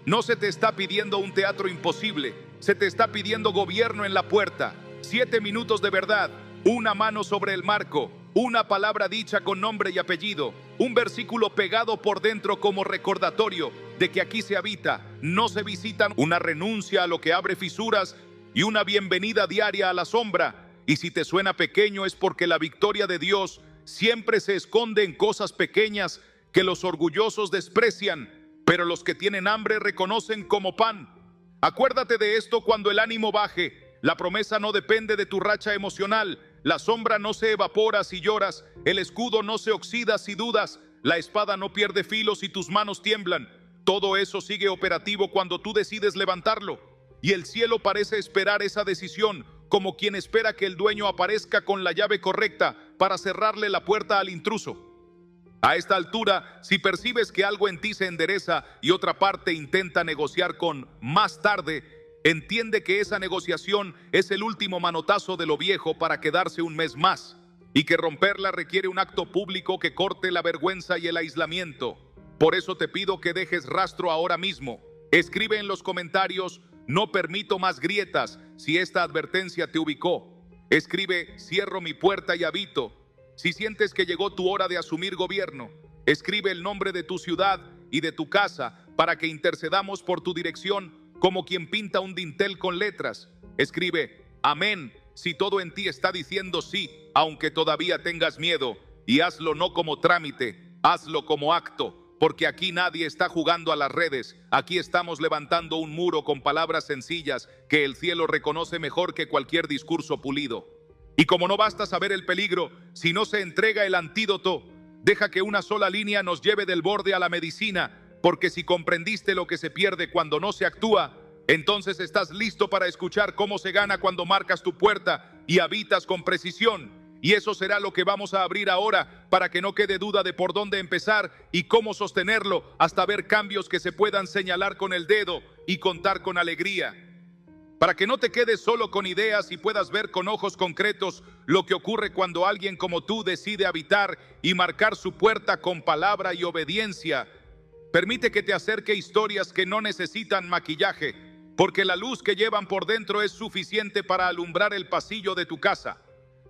No se te está pidiendo un teatro imposible, se te está pidiendo gobierno en la puerta, 7 minutos de verdad, una mano sobre el marco, una palabra dicha con nombre y apellido, un versículo pegado por dentro como recordatorio de que aquí se habita, no se visitan, una renuncia a lo que abre fisuras y una bienvenida diaria a la sombra. Y si te suena pequeño es porque la victoria de Dios siempre se esconde en cosas pequeñas que los orgullosos desprecian, pero los que tienen hambre reconocen como pan. Acuérdate de esto cuando el ánimo baje. La promesa no depende de tu racha emocional. La sombra no se evapora si lloras. El escudo no se oxida si dudas. La espada no pierde filo si tus manos tiemblan. Todo eso sigue operativo cuando tú decides levantarlo. Y el cielo parece esperar esa decisión, como quien espera que el dueño aparezca con la llave correcta para cerrarle la puerta al intruso. A esta altura, si percibes que algo en ti se endereza y otra parte intenta negociar con más tarde, entiende que esa negociación es el último manotazo de lo viejo para quedarse un mes más, y que romperla requiere un acto público que corte la vergüenza y el aislamiento. Por eso te pido que dejes rastro ahora mismo. Escribe en los comentarios: no permito más grietas, si esta advertencia te ubicó. escribe: cierro mi puerta y habito. Si sientes que llegó tu hora de asumir gobierno, escribe el nombre de tu ciudad y de tu casa para que intercedamos por tu dirección como quien pinta un dintel con letras. Escribe: amén, si todo en ti está diciendo sí, aunque todavía tengas miedo, y hazlo no como trámite, hazlo como acto. Porque aquí nadie está jugando a las redes, aquí estamos levantando un muro con palabras sencillas que el cielo reconoce mejor que cualquier discurso pulido. Y como no basta saber el peligro, si no se entrega el antídoto, deja que una sola línea nos lleve del borde a la medicina, porque si comprendiste lo que se pierde cuando no se actúa, entonces estás listo para escuchar cómo se gana cuando marcas tu puerta y habitas con precisión. Y eso será lo que vamos a abrir ahora para que no quede duda de por dónde empezar y cómo sostenerlo hasta ver cambios que se puedan señalar con el dedo y contar con alegría. Para que no te quedes solo con ideas y puedas ver con ojos concretos lo que ocurre cuando alguien como tú decide habitar y marcar su puerta con palabra y obediencia. Permite que te acerque historias que no necesitan maquillaje, porque la luz que llevan por dentro es suficiente para alumbrar el pasillo de tu casa.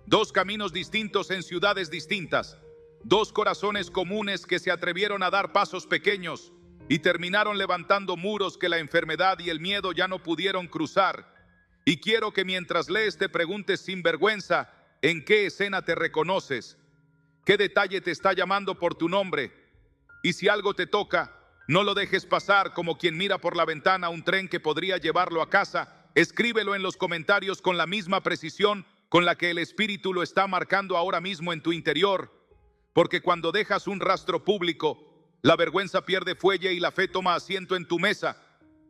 Dos caminos distintos en ciudades distintas, dos corazones comunes que se atrevieron a dar pasos pequeños y terminaron levantando muros que la enfermedad y el miedo ya no pudieron cruzar. Y quiero que mientras lees te preguntes sin vergüenza en qué escena te reconoces, qué detalle te está llamando por tu nombre. Y si algo te toca, no lo dejes pasar como quien mira por la ventana un tren que podría llevarlo a casa. Escríbelo en los comentarios con la misma precisión con la que el Espíritu lo está marcando ahora mismo en tu interior, porque cuando dejas un rastro público, la vergüenza pierde fuelle y la fe toma asiento en tu mesa.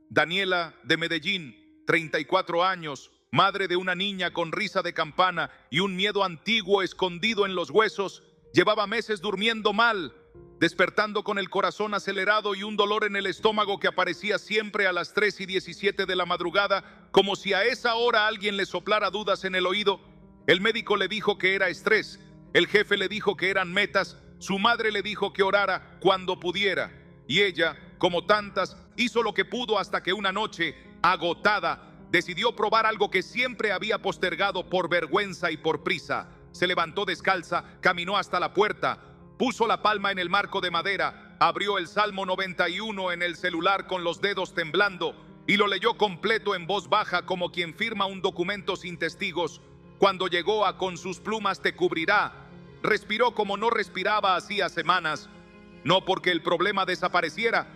Daniela de Medellín, 34 años, madre de una niña con risa de campana y un miedo antiguo escondido en los huesos, llevaba meses durmiendo mal, despertando con el corazón acelerado y un dolor en el estómago que aparecía siempre a las 3:17 de la madrugada, como si a esa hora alguien le soplara dudas en el oído. El médico le dijo que era estrés, el jefe le dijo que eran metas, su madre le dijo que orara cuando pudiera, y ella, como tantas, hizo lo que pudo hasta que una noche, agotada, decidió probar algo que siempre había postergado por vergüenza y por prisa. Se levantó descalza, caminó hasta la puerta, puso la palma en el marco de madera, abrió el Salmo 91 en el celular con los dedos temblando y lo leyó completo en voz baja como quien firma un documento sin testigos. Cuando llegó a "con sus plumas te cubrirá", respiró como no respiraba hacía semanas, no porque el problema desapareciera,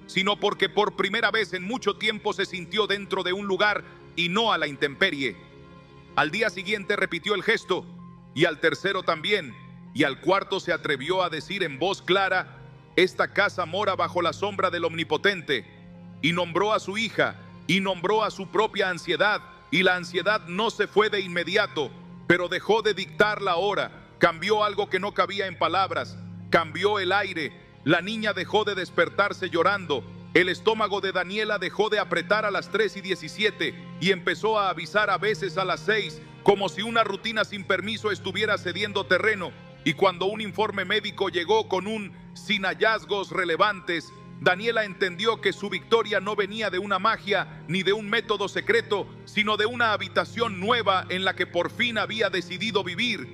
sino porque por primera vez en mucho tiempo se sintió dentro de un lugar y no a la intemperie. Al día siguiente repitió el gesto, y al tercero también, y al cuarto se atrevió a decir en voz clara: esta casa mora bajo la sombra del Omnipotente. Y nombró a su hija, y nombró a su propia ansiedad, y la ansiedad no se fue de inmediato, pero dejó de dictar la hora, cambió algo que no cabía en palabras, cambió el aire, la niña dejó de despertarse llorando, el estómago de Daniela dejó de apretar a las 3:17 y empezó a avisar a veces a las 6, como si una rutina sin permiso estuviera cediendo terreno. Y cuando un informe médico llegó con un "sin hallazgos relevantes", Daniela entendió que su victoria no venía de una magia ni de un método secreto, sino de una habitación nueva en la que por fin había decidido vivir.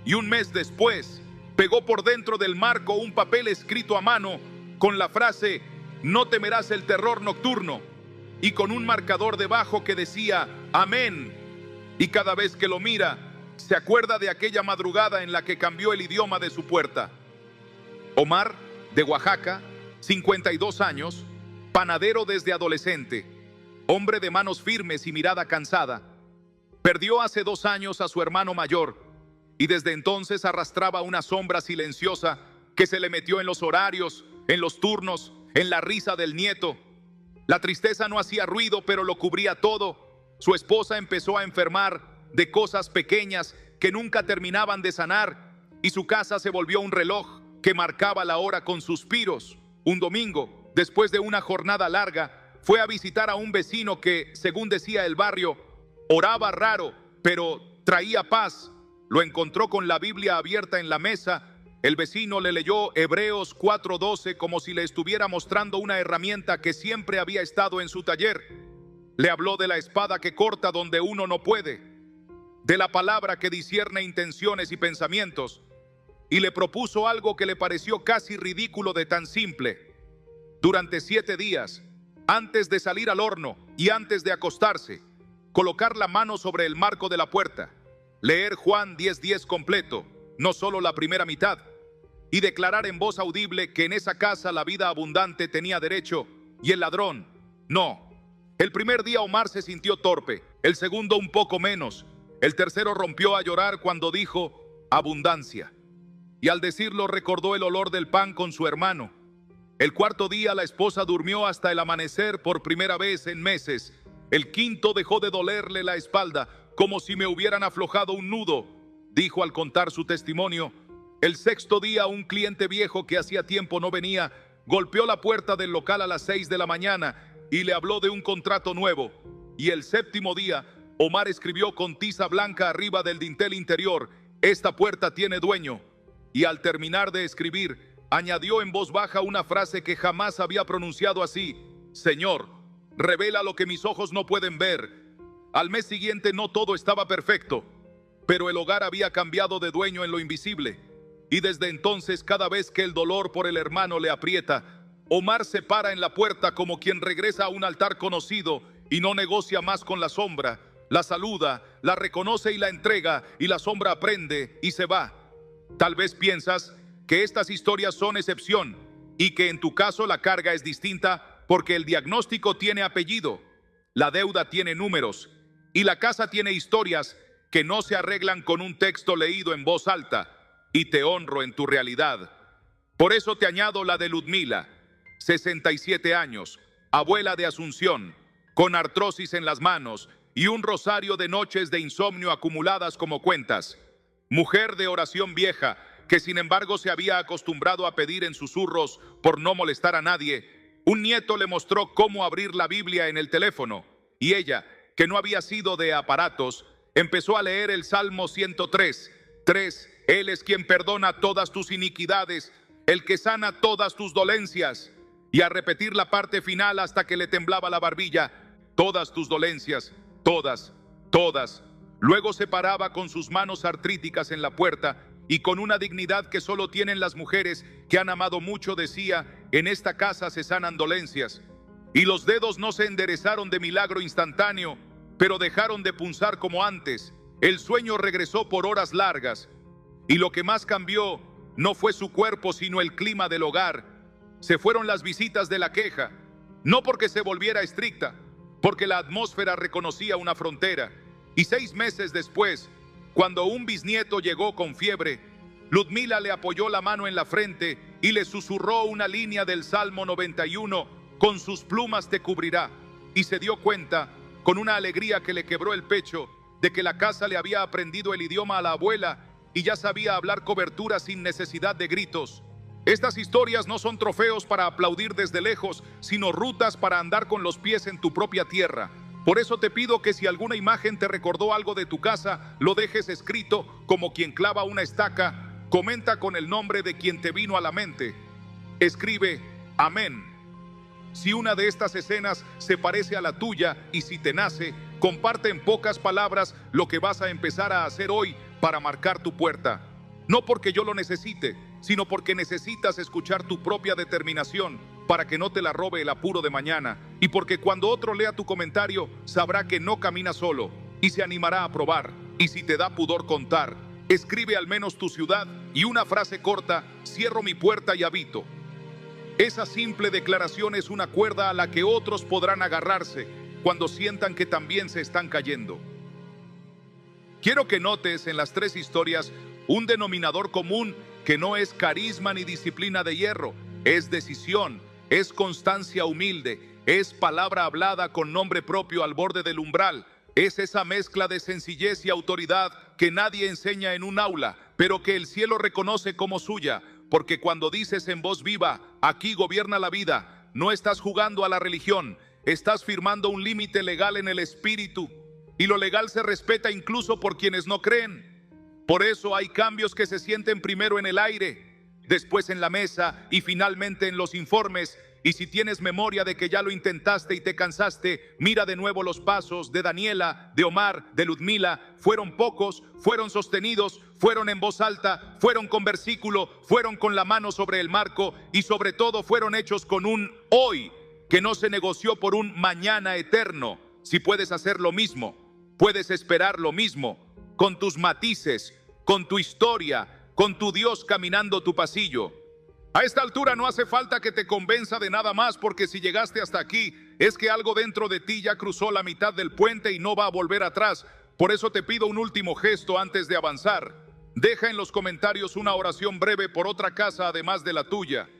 Y un mes después, pegó por dentro del marco un papel escrito a mano con la frase "no temerás el terror nocturno", y con un marcador debajo que decía "amén". Y cada vez que lo mira, se acuerda de aquella madrugada en la que cambió el idioma de su puerta. Omar, de Oaxaca, 52 años, panadero desde adolescente, hombre de manos firmes y mirada cansada, perdió hace 2 años a su hermano mayor y desde entonces arrastraba una sombra silenciosa que se le metió en los horarios, en los turnos, en la risa del nieto. La tristeza no hacía ruido, pero lo cubría todo. Su esposa empezó a enfermar de cosas pequeñas que nunca terminaban de sanar y su casa se volvió un reloj que marcaba la hora con suspiros. Un domingo, después de una jornada larga, fue a visitar a un vecino que, según decía el barrio, oraba raro, pero traía paz. Lo encontró con la Biblia abierta en la mesa. El vecino le leyó Hebreos 4:12 como si le estuviera mostrando una herramienta que siempre había estado en su taller. Le habló de la espada que corta donde uno no puede, de la palabra que discierne intenciones y pensamientos, y le propuso algo que le pareció casi ridículo de tan simple. Durante 7 días, antes de salir al horno y antes de acostarse, colocar la mano sobre el marco de la puerta, leer Juan 10:10 completo, no solo la primera mitad, y declarar en voz audible que en esa casa la vida abundante tenía derecho y el ladrón no. El primer día Omar se sintió torpe, el segundo un poco menos, el tercero rompió a llorar cuando dijo abundancia, y al decirlo recordó el olor del pan con su hermano. El cuarto día la esposa durmió hasta el amanecer por primera vez en meses. El quinto dejó de dolerle la espalda, como si me hubieran aflojado un nudo, dijo al contar su testimonio. El sexto día un cliente viejo que hacía tiempo no venía, golpeó la puerta del local a las 6 de la mañana y le habló de un contrato nuevo. Y el séptimo día, Omar escribió con tiza blanca arriba del dintel interior: esta puerta tiene dueño. Y al terminar de escribir, añadió en voz baja una frase que jamás había pronunciado así: Señor, revela lo que mis ojos no pueden ver. Al mes siguiente no todo estaba perfecto, pero el hogar había cambiado de dueño en lo invisible. Y desde entonces, cada vez que el dolor por el hermano le aprieta, Omar se para en la puerta como quien regresa a un altar conocido y no negocia más con la sombra. La saluda, la reconoce y la entrega, y la sombra aprende y se va. Tal vez piensas que estas historias son excepción y que en tu caso la carga es distinta porque el diagnóstico tiene apellido, la deuda tiene números y la casa tiene historias que no se arreglan con un texto leído en voz alta. Y te honro en tu realidad. Por eso te añado la de Ludmila, 67 años, abuela de Asunción, con artrosis en las manos y un rosario de noches de insomnio acumuladas como cuentas. Mujer de oración vieja, que sin embargo se había acostumbrado a pedir en susurros por no molestar a nadie. Un nieto le mostró cómo abrir la Biblia en el teléfono, y ella, que no había sido de aparatos, empezó a leer el Salmo 103. 3. Él es quien perdona todas tus iniquidades, el que sana todas tus dolencias. Y a repetir la parte final hasta que le temblaba la barbilla: todas tus dolencias, todas, todas. Luego se paraba con sus manos artríticas en la puerta y con una dignidad que solo tienen las mujeres que han amado mucho decía: en esta casa se sanan dolencias. Y los dedos no se enderezaron de milagro instantáneo, pero dejaron de punzar como antes. El sueño regresó por horas largas, y lo que más cambió no fue su cuerpo, sino el clima del hogar. Se fueron las visitas de la queja, no porque se volviera estricta, porque la atmósfera reconocía una frontera. Y 6 meses después, cuando un bisnieto llegó con fiebre, Ludmila le apoyó la mano en la frente y le susurró una línea del Salmo 91: con sus plumas te cubrirá. Y se dio cuenta, con una alegría que le quebró el pecho, de que la casa le había aprendido el idioma a la abuela y ya sabía hablar cobertura sin necesidad de gritos. Estas historias no son trofeos para aplaudir desde lejos, sino rutas para andar con los pies en tu propia tierra. Por eso te pido que si alguna imagen te recordó algo de tu casa, lo dejes escrito como quien clava una estaca. Comenta con el nombre de quien te vino a la mente. Escribe amén si una de estas escenas se parece a la tuya, y si te nace, comparte en pocas palabras lo que vas a empezar a hacer hoy para marcar tu puerta. No porque yo lo necesite, sino porque necesitas escuchar tu propia determinación para que no te la robe el apuro de mañana, y porque cuando otro lea tu comentario sabrá que no caminas solo y se animará a probar. Y si te da pudor contar, escribe al menos tu ciudad y una frase corta: cierro mi puerta y habito. Esa simple declaración es una cuerda a la que otros podrán agarrarse cuando sientan que también se están cayendo. Quiero que notes en las 3 historias un denominador común que no es carisma ni disciplina de hierro, es decisión, es constancia humilde, es palabra hablada con nombre propio al borde del umbral, es esa mezcla de sencillez y autoridad que nadie enseña en un aula, pero que el cielo reconoce como suya. Porque cuando dices en voz viva: aquí gobierna la vida, no estás jugando a la religión, estás firmando un límite legal en el espíritu. Y lo legal se respeta incluso por quienes no creen. Por eso hay cambios que se sienten primero en el aire, después en la mesa y finalmente en los informes. Y si tienes memoria de que ya lo intentaste y te cansaste, mira de nuevo los pasos de Daniela, de Omar, de Ludmila. Fueron pocos, fueron sostenidos, fueron en voz alta, fueron con versículo, fueron con la mano sobre el marco y sobre todo fueron hechos con un hoy que no se negoció por un mañana eterno. Si puedes hacer lo mismo, puedes esperar lo mismo, con tus matices, con tu historia, con tu Dios caminando tu pasillo. A esta altura no hace falta que te convenza de nada más, porque si llegaste hasta aquí es que algo dentro de ti ya cruzó la mitad del puente y no va a volver atrás. Por eso te pido un último gesto antes de avanzar. Deja en los comentarios una oración breve por otra casa además de la tuya.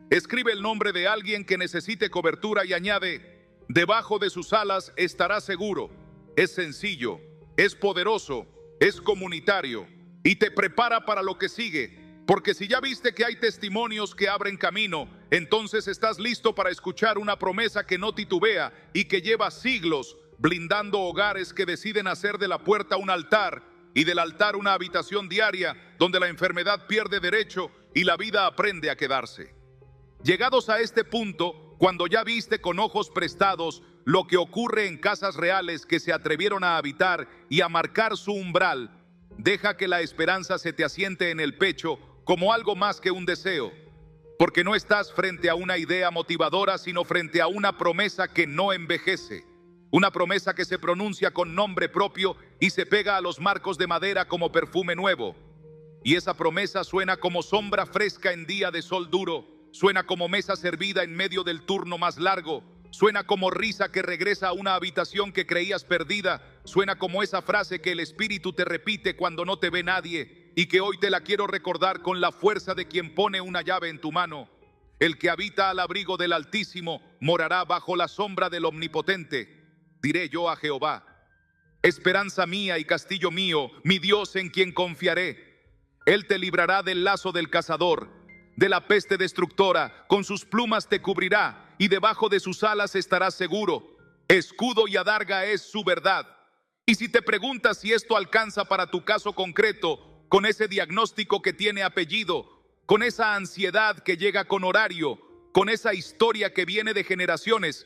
Escribe el nombre de alguien que necesite cobertura y añade: debajo de sus alas estará seguro. Es sencillo, es poderoso, es comunitario y te prepara para lo que sigue. Porque si ya viste que hay testimonios que abren camino, entonces estás listo para escuchar una promesa que no titubea y que lleva siglos blindando hogares que deciden hacer de la puerta un altar y del altar una habitación diaria donde la enfermedad pierde derecho y la vida aprende a quedarse. Llegados a este punto, cuando ya viste con ojos prestados lo que ocurre en casas reales que se atrevieron a habitar y a marcar su umbral, deja que la esperanza se te asiente en el pecho como algo más que un deseo, porque no estás frente a una idea motivadora, sino frente a una promesa que no envejece, una promesa que se pronuncia con nombre propio y se pega a los marcos de madera como perfume nuevo. Y esa promesa suena como sombra fresca en día de sol duro, suena como mesa servida en medio del turno más largo, suena como risa que regresa a una habitación que creías perdida, suena como esa frase que el espíritu te repite cuando no te ve nadie, y que hoy te la quiero recordar con la fuerza de quien pone una llave en tu mano. El que habita al abrigo del Altísimo morará bajo la sombra del Omnipotente. Diré yo a Jehová: esperanza mía y castillo mío, mi Dios en quien confiaré. Él te librará del lazo del cazador, de la peste destructora, con sus plumas te cubrirá, y debajo de sus alas estarás seguro. Escudo y adarga es su verdad. Y si te preguntas si esto alcanza para tu caso concreto, con ese diagnóstico que tiene apellido, con esa ansiedad que llega con horario, con esa historia que viene de generaciones,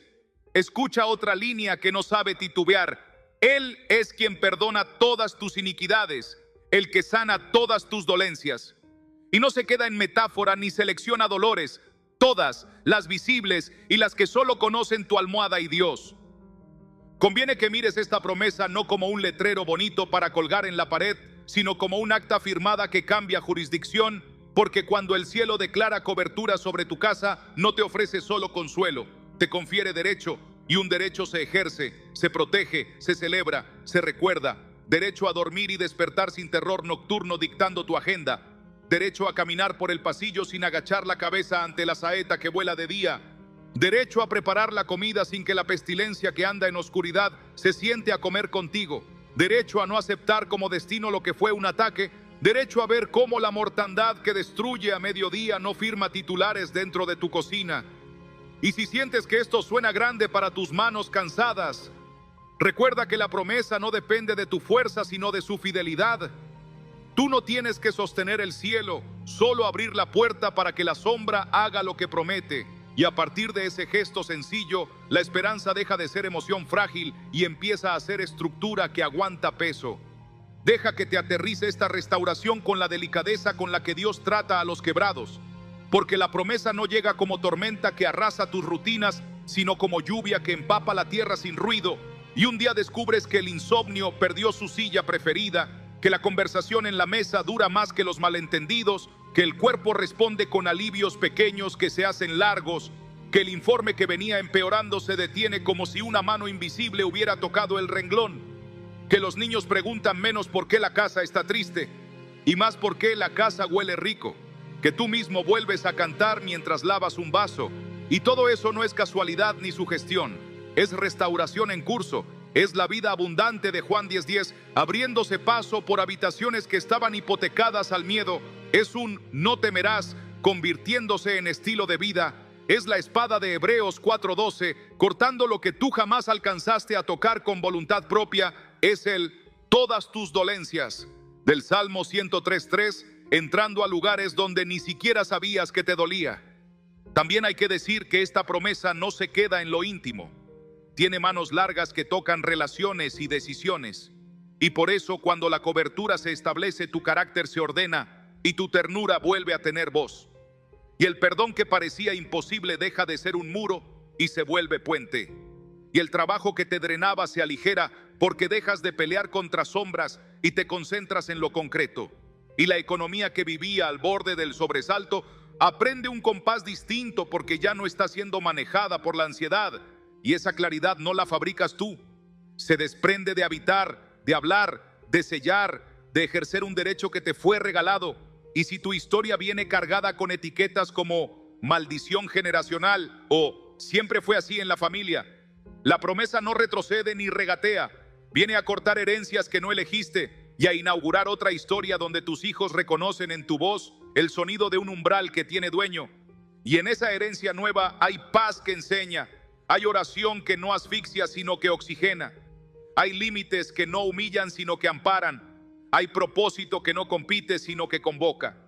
escucha otra línea que no sabe titubear. Él es quien perdona todas tus iniquidades, el que sana todas tus dolencias. Y no se queda en metáfora ni selecciona dolores, todas, las visibles y las que solo conocen tu almohada y Dios. Conviene que mires esta promesa no como un letrero bonito para colgar en la pared, sino como un acta firmada que cambia jurisdicción, porque cuando el cielo declara cobertura sobre tu casa, no te ofrece solo consuelo, te confiere derecho, y un derecho se ejerce, se protege, se celebra, se recuerda. Derecho a dormir y despertar sin terror nocturno dictando tu agenda. Derecho a caminar por el pasillo sin agachar la cabeza ante la saeta que vuela de día. Derecho a preparar la comida sin que la pestilencia que anda en oscuridad se siente a comer contigo. Derecho a no aceptar como destino lo que fue un ataque. Derecho a ver cómo la mortandad que destruye a mediodía no firma titulares dentro de tu cocina. Y si sientes que esto suena grande para tus manos cansadas, recuerda que la promesa no depende de tu fuerza, sino de su fidelidad. Tú no tienes que sostener el cielo, solo abrir la puerta para que la sombra haga lo que promete. Y a partir de ese gesto sencillo, la esperanza deja de ser emoción frágil y empieza a ser estructura que aguanta peso. Deja que te aterrice esta restauración con la delicadeza con la que Dios trata a los quebrados, porque la promesa no llega como tormenta que arrasa tus rutinas, sino como lluvia que empapa la tierra sin ruido. Y un día descubres que el insomnio perdió su silla preferida, que la conversación en la mesa dura más que los malentendidos, que el cuerpo responde con alivios pequeños que se hacen largos, que el informe que venía empeorando se detiene como si una mano invisible hubiera tocado el renglón, que los niños preguntan menos por qué la casa está triste y más por qué la casa huele rico, que tú mismo vuelves a cantar mientras lavas un vaso. Y todo eso no es casualidad ni sugestión, es restauración en curso. Es la vida abundante de Juan 10:10, abriéndose paso por habitaciones que estaban hipotecadas al miedo. Es un no temerás, convirtiéndose en estilo de vida. Es la espada de Hebreos 4:12, cortando lo que tú jamás alcanzaste a tocar con voluntad propia. Es el todas tus dolencias del Salmo 103:3, entrando a lugares donde ni siquiera sabías que te dolía. También hay que decir que esta promesa no se queda en lo íntimo. Tiene manos largas que tocan relaciones y decisiones. Y por eso, cuando la cobertura se establece, tu carácter se ordena y tu ternura vuelve a tener voz. Y el perdón que parecía imposible deja de ser un muro y se vuelve puente. Y el trabajo que te drenaba se aligera porque dejas de pelear contra sombras y te concentras en lo concreto. Y la economía que vivía al borde del sobresalto aprende un compás distinto porque ya no está siendo manejada por la ansiedad. Y esa claridad no la fabricas tú. Se desprende de habitar, de hablar, de sellar, de ejercer un derecho que te fue regalado. Y si tu historia viene cargada con etiquetas como maldición generacional o siempre fue así en la familia, la promesa no retrocede ni regatea. Viene a cortar herencias que no elegiste y a inaugurar otra historia donde tus hijos reconocen en tu voz el sonido de un umbral que tiene dueño. Y en esa herencia nueva hay paz que enseña, hay oración que no asfixia sino que oxigena, hay límites que no humillan sino que amparan, hay propósito que no compite sino que convoca.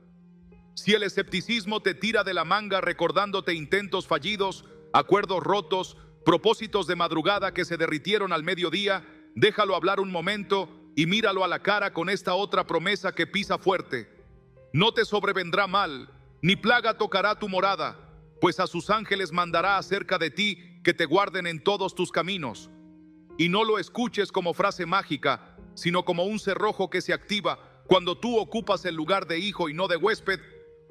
Si el escepticismo te tira de la manga recordándote intentos fallidos, acuerdos rotos, propósitos de madrugada que se derritieron al mediodía, déjalo hablar un momento y míralo a la cara con esta otra promesa que pisa fuerte. No te sobrevendrá mal, ni plaga tocará tu morada, pues a sus ángeles mandará acerca de ti que te guarden en todos tus caminos. Y no lo escuches como frase mágica, sino como un cerrojo que se activa cuando tú ocupas el lugar de hijo y no de huésped,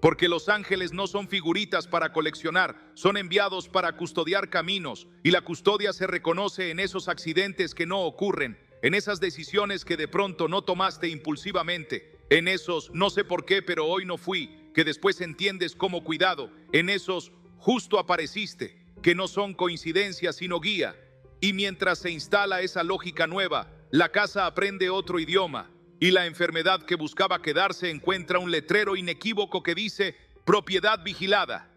porque los ángeles no son figuritas para coleccionar, son enviados para custodiar caminos, y la custodia se reconoce en esos accidentes que no ocurren, en esas decisiones que de pronto no tomaste impulsivamente, en esos no sé por qué pero hoy no fui, que después entiendes como cuidado, en esos justo apareciste, que no son coincidencias sino guía. Y mientras se instala esa lógica nueva, la casa aprende otro idioma. Y la enfermedad que buscaba quedarse encuentra un letrero inequívoco que dice propiedad vigilada.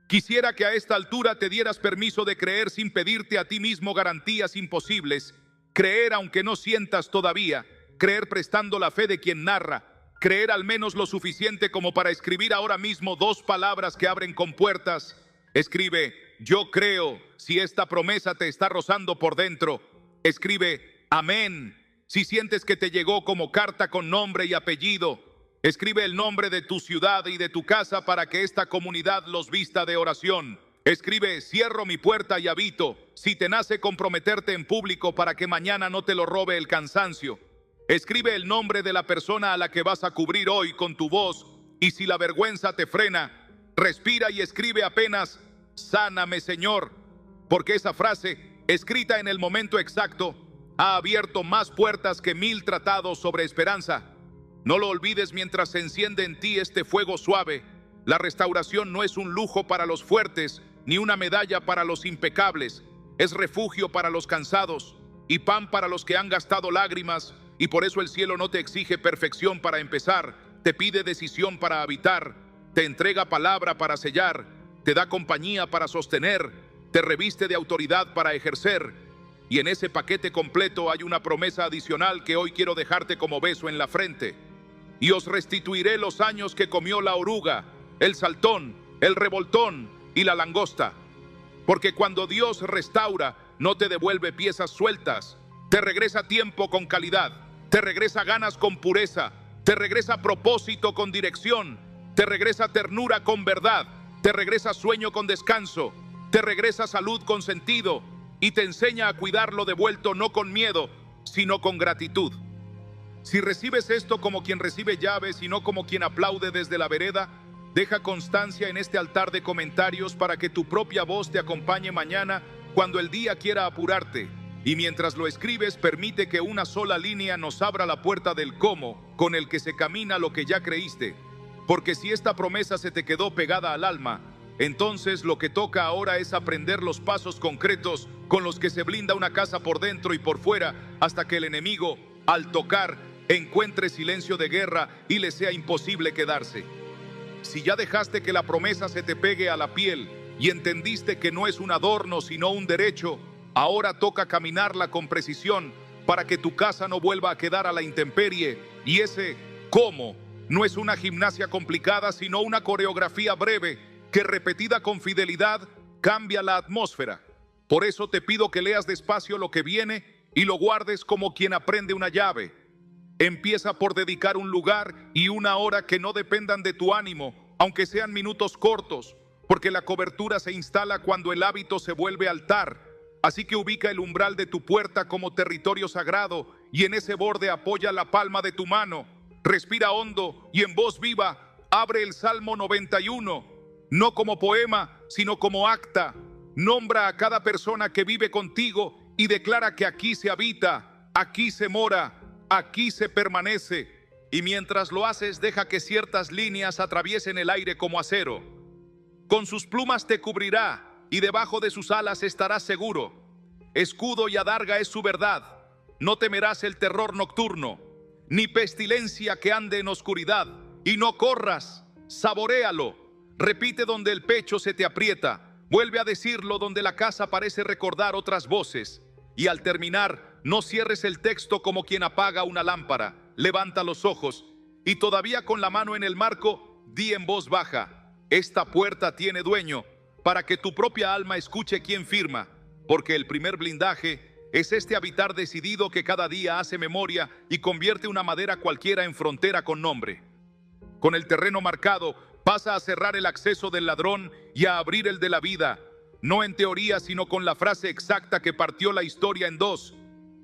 Quisiera que a esta altura te dieras permiso de creer sin pedirte a ti mismo garantías imposibles, creer aunque no sientas todavía, creer prestando la fe de quien narra, creer al menos lo suficiente como para escribir ahora mismo 2 palabras que abren compuertas. Escribe, yo creo, si esta promesa te está rozando por dentro. Escribe, amén. Si sientes que te llegó como carta con nombre y apellido, escribe el nombre de tu ciudad y de tu casa para que esta comunidad los vista de oración. Escribe, cierro mi puerta y habito, si te nace comprometerte en público para que mañana no te lo robe el cansancio. Escribe el nombre de la persona a la que vas a cubrir hoy con tu voz, y si la vergüenza te frena, respira y escribe apenas, sáname Señor, porque esa frase, escrita en el momento exacto, ha abierto más puertas que 1000 tratados sobre esperanza. No lo olvides mientras se enciende en ti este fuego suave. La restauración no es un lujo para los fuertes, ni una medalla para los impecables. Es refugio para los cansados y pan para los que han gastado lágrimas. Y por eso el cielo no te exige perfección para empezar, te pide decisión para habitar, te entrega palabra para sellar, te da compañía para sostener, te reviste de autoridad para ejercer. Y en ese paquete completo hay una promesa adicional que hoy quiero dejarte como beso en la frente. Y os restituiré los años que comió la oruga, el saltón, el revoltón y la langosta. Porque cuando Dios restaura, no te devuelve piezas sueltas, te regresa tiempo con calidad, te regresa ganas con pureza, te regresa propósito con dirección, te regresa ternura con verdad, te regresa sueño con descanso, te regresa salud con sentido, y te enseña a cuidar lo devuelto no con miedo, sino con gratitud. Si recibes esto como quien recibe llaves y no como quien aplaude desde la vereda, deja constancia en este altar de comentarios para que tu propia voz te acompañe mañana cuando el día quiera apurarte. Y mientras lo escribes, permite que una sola línea nos abra la puerta del cómo con el que se camina lo que ya creíste. Porque si esta promesa se te quedó pegada al alma, entonces lo que toca ahora es aprender los pasos concretos con los que se blinda una casa por dentro y por fuera hasta que el enemigo, al tocar, encuentre silencio de guerra y le sea imposible quedarse. Si ya dejaste que la promesa se te pegue a la piel y entendiste que no es un adorno sino un derecho, ahora toca caminarla con precisión para que tu casa no vuelva a quedar a la intemperie. Y ese cómo no es una gimnasia complicada sino una coreografía breve que repetida con fidelidad cambia la atmósfera. Por eso te pido que leas despacio lo que viene y lo guardes como quien aprende una llave. Empieza por dedicar un lugar y una hora que no dependan de tu ánimo, aunque sean minutos cortos, porque la cobertura se instala cuando el hábito se vuelve altar. Así que ubica el umbral de tu puerta como territorio sagrado y en ese borde apoya la palma de tu mano. Respira hondo y en voz viva abre el Salmo 91, no como poema, sino como acta. Nombra a cada persona que vive contigo y declara que aquí se habita, aquí se mora, aquí se permanece. Y mientras lo haces, deja que ciertas líneas atraviesen el aire como acero. Con sus plumas te cubrirá y debajo de sus alas estarás seguro. Escudo y adarga es su verdad. No temerás el terror nocturno, ni pestilencia que ande en oscuridad. Y no corras, saboréalo. Repite donde el pecho se te aprieta. Vuelve a decirlo donde la casa parece recordar otras voces. Y al terminar, no cierres el texto como quien apaga una lámpara. Levanta los ojos y todavía con la mano en el marco, di en voz baja: esta puerta tiene dueño, para que tu propia alma escuche quién firma. Porque el primer blindaje es este habitar decidido que cada día hace memoria y convierte una madera cualquiera en frontera con nombre. Con el terreno marcado, pasa a cerrar el acceso del ladrón y a abrir el de la vida, no en teoría, sino con la frase exacta que partió la historia en dos.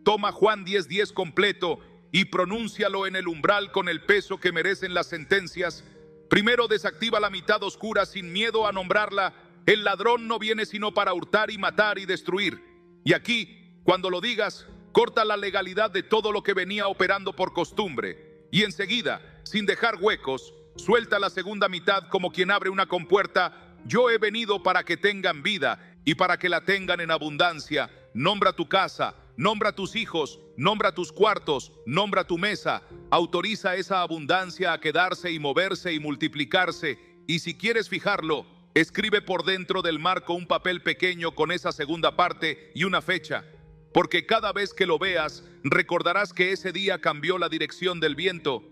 Toma Juan 10:10 completo y pronúncialo en el umbral con el peso que merecen las sentencias. Primero desactiva la mitad oscura sin miedo a nombrarla. El ladrón no viene sino para hurtar y matar y destruir. Y aquí, cuando lo digas, corta la legalidad de todo lo que venía operando por costumbre. Y enseguida, sin dejar huecos, suelta la segunda mitad como quien abre una compuerta. Yo he venido para que tengan vida y para que la tengan en abundancia. Nombra tu casa, nombra tus hijos, nombra tus cuartos, nombra tu mesa. Autoriza esa abundancia a quedarse y moverse y multiplicarse. Y si quieres fijarlo, escribe por dentro del marco un papel pequeño con esa segunda parte y una fecha. Porque cada vez que lo veas, recordarás que ese día cambió la dirección del viento.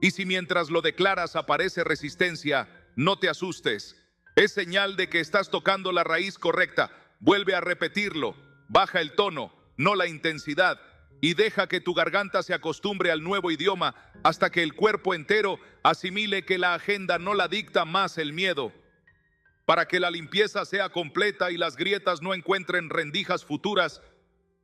Y si mientras lo declaras aparece resistencia, no te asustes. Es señal de que estás tocando la raíz correcta. Vuelve a repetirlo. Baja el tono, no la intensidad, y deja que tu garganta se acostumbre al nuevo idioma hasta que el cuerpo entero asimile que la agenda no la dicta más el miedo. Para que la limpieza sea completa y las grietas no encuentren rendijas futuras,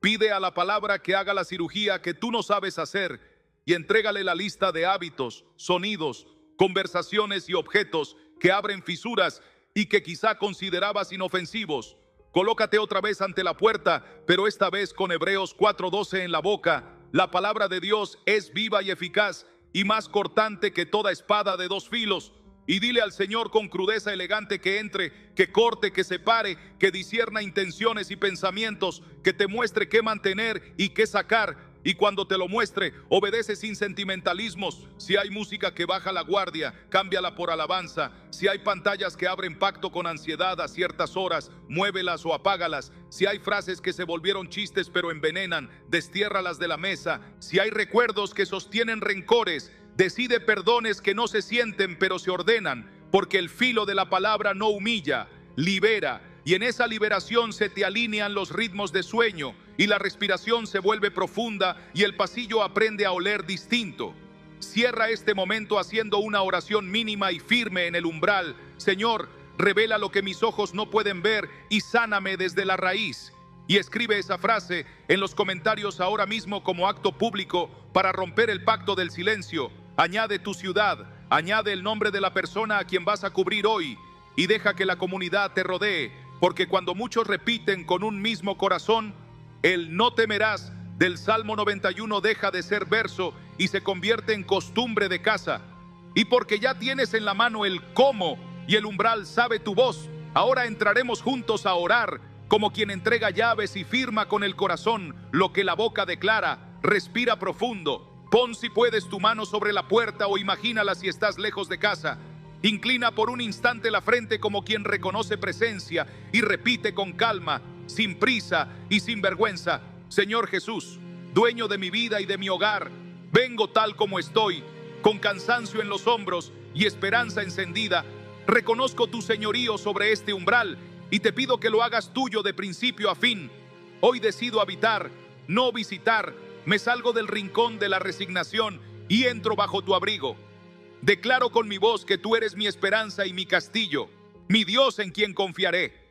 pide a la palabra que haga la cirugía que tú no sabes hacer y entrégale la lista de hábitos, sonidos, conversaciones y objetos que abren fisuras y que quizá considerabas inofensivos. Colócate otra vez ante la puerta, pero esta vez con Hebreos 4:12 en la boca. La palabra de Dios es viva y eficaz y más cortante que toda espada de dos filos. Y dile al Señor con crudeza elegante que entre, que corte, que separe, que discierna intenciones y pensamientos, que te muestre qué mantener y qué sacar. Y cuando te lo muestre, obedece sin sentimentalismos. Si hay música que baja la guardia, cámbiala por alabanza. Si hay pantallas que abren pacto con ansiedad a ciertas horas, muévelas o apágalas. Si hay frases que se volvieron chistes pero envenenan, destiérralas de la mesa. Si hay recuerdos que sostienen rencores, decide perdones que no se sienten pero se ordenan, porque el filo de la palabra no humilla, libera. Y en esa liberación se te alinean los ritmos de sueño y la respiración se vuelve profunda y el pasillo aprende a oler distinto. Cierra este momento haciendo una oración mínima y firme en el umbral. Señor, revela lo que mis ojos no pueden ver y sáname desde la raíz. Y escribe esa frase en los comentarios ahora mismo como acto público para romper el pacto del silencio. Añade tu ciudad, añade el nombre de la persona a quien vas a cubrir hoy y deja que la comunidad te rodee. Porque cuando muchos repiten con un mismo corazón, el no temerás del Salmo 91 deja de ser verso y se convierte en costumbre de casa. Y porque ya tienes en la mano el cómo y el umbral sabe tu voz, ahora entraremos juntos a orar como quien entrega llaves y firma con el corazón lo que la boca declara. Respira profundo. Pon si puedes tu mano sobre la puerta o imagínala si estás lejos de casa. Inclina por un instante la frente como quien reconoce presencia y repite con calma, sin prisa y sin vergüenza: Señor Jesús, dueño de mi vida y de mi hogar, vengo tal como estoy, con cansancio en los hombros y esperanza encendida. Reconozco tu señorío sobre este umbral y te pido que lo hagas tuyo de principio a fin. Hoy decido habitar, no visitar. Me salgo del rincón de la resignación y entro bajo tu abrigo. Declaro con mi voz que tú eres mi esperanza y mi castillo, mi Dios en quien confiaré.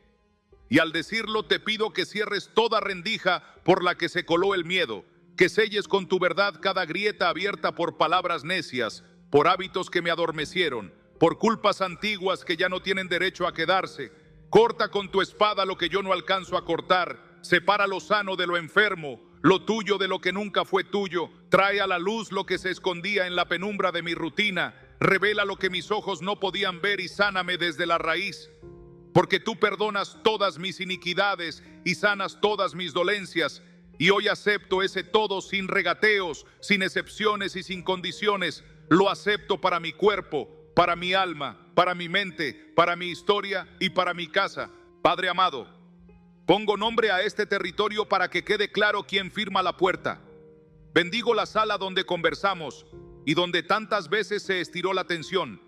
Y al decirlo te pido que cierres toda rendija por la que se coló el miedo, que selles con tu verdad cada grieta abierta por palabras necias, por hábitos que me adormecieron, por culpas antiguas que ya no tienen derecho a quedarse. Corta con tu espada lo que yo no alcanzo a cortar, separa lo sano de lo enfermo, lo tuyo de lo que nunca fue tuyo, trae a la luz lo que se escondía en la penumbra de mi rutina, revela lo que mis ojos no podían ver y sáname desde la raíz. Porque tú perdonas todas mis iniquidades y sanas todas mis dolencias, y hoy acepto ese todo sin regateos, sin excepciones y sin condiciones. Lo acepto para mi cuerpo, para mi alma, para mi mente, para mi historia y para mi casa. Padre amado, pongo nombre a este territorio para que quede claro quién firma la puerta. Bendigo la sala donde conversamos y donde tantas veces se estiró la tensión.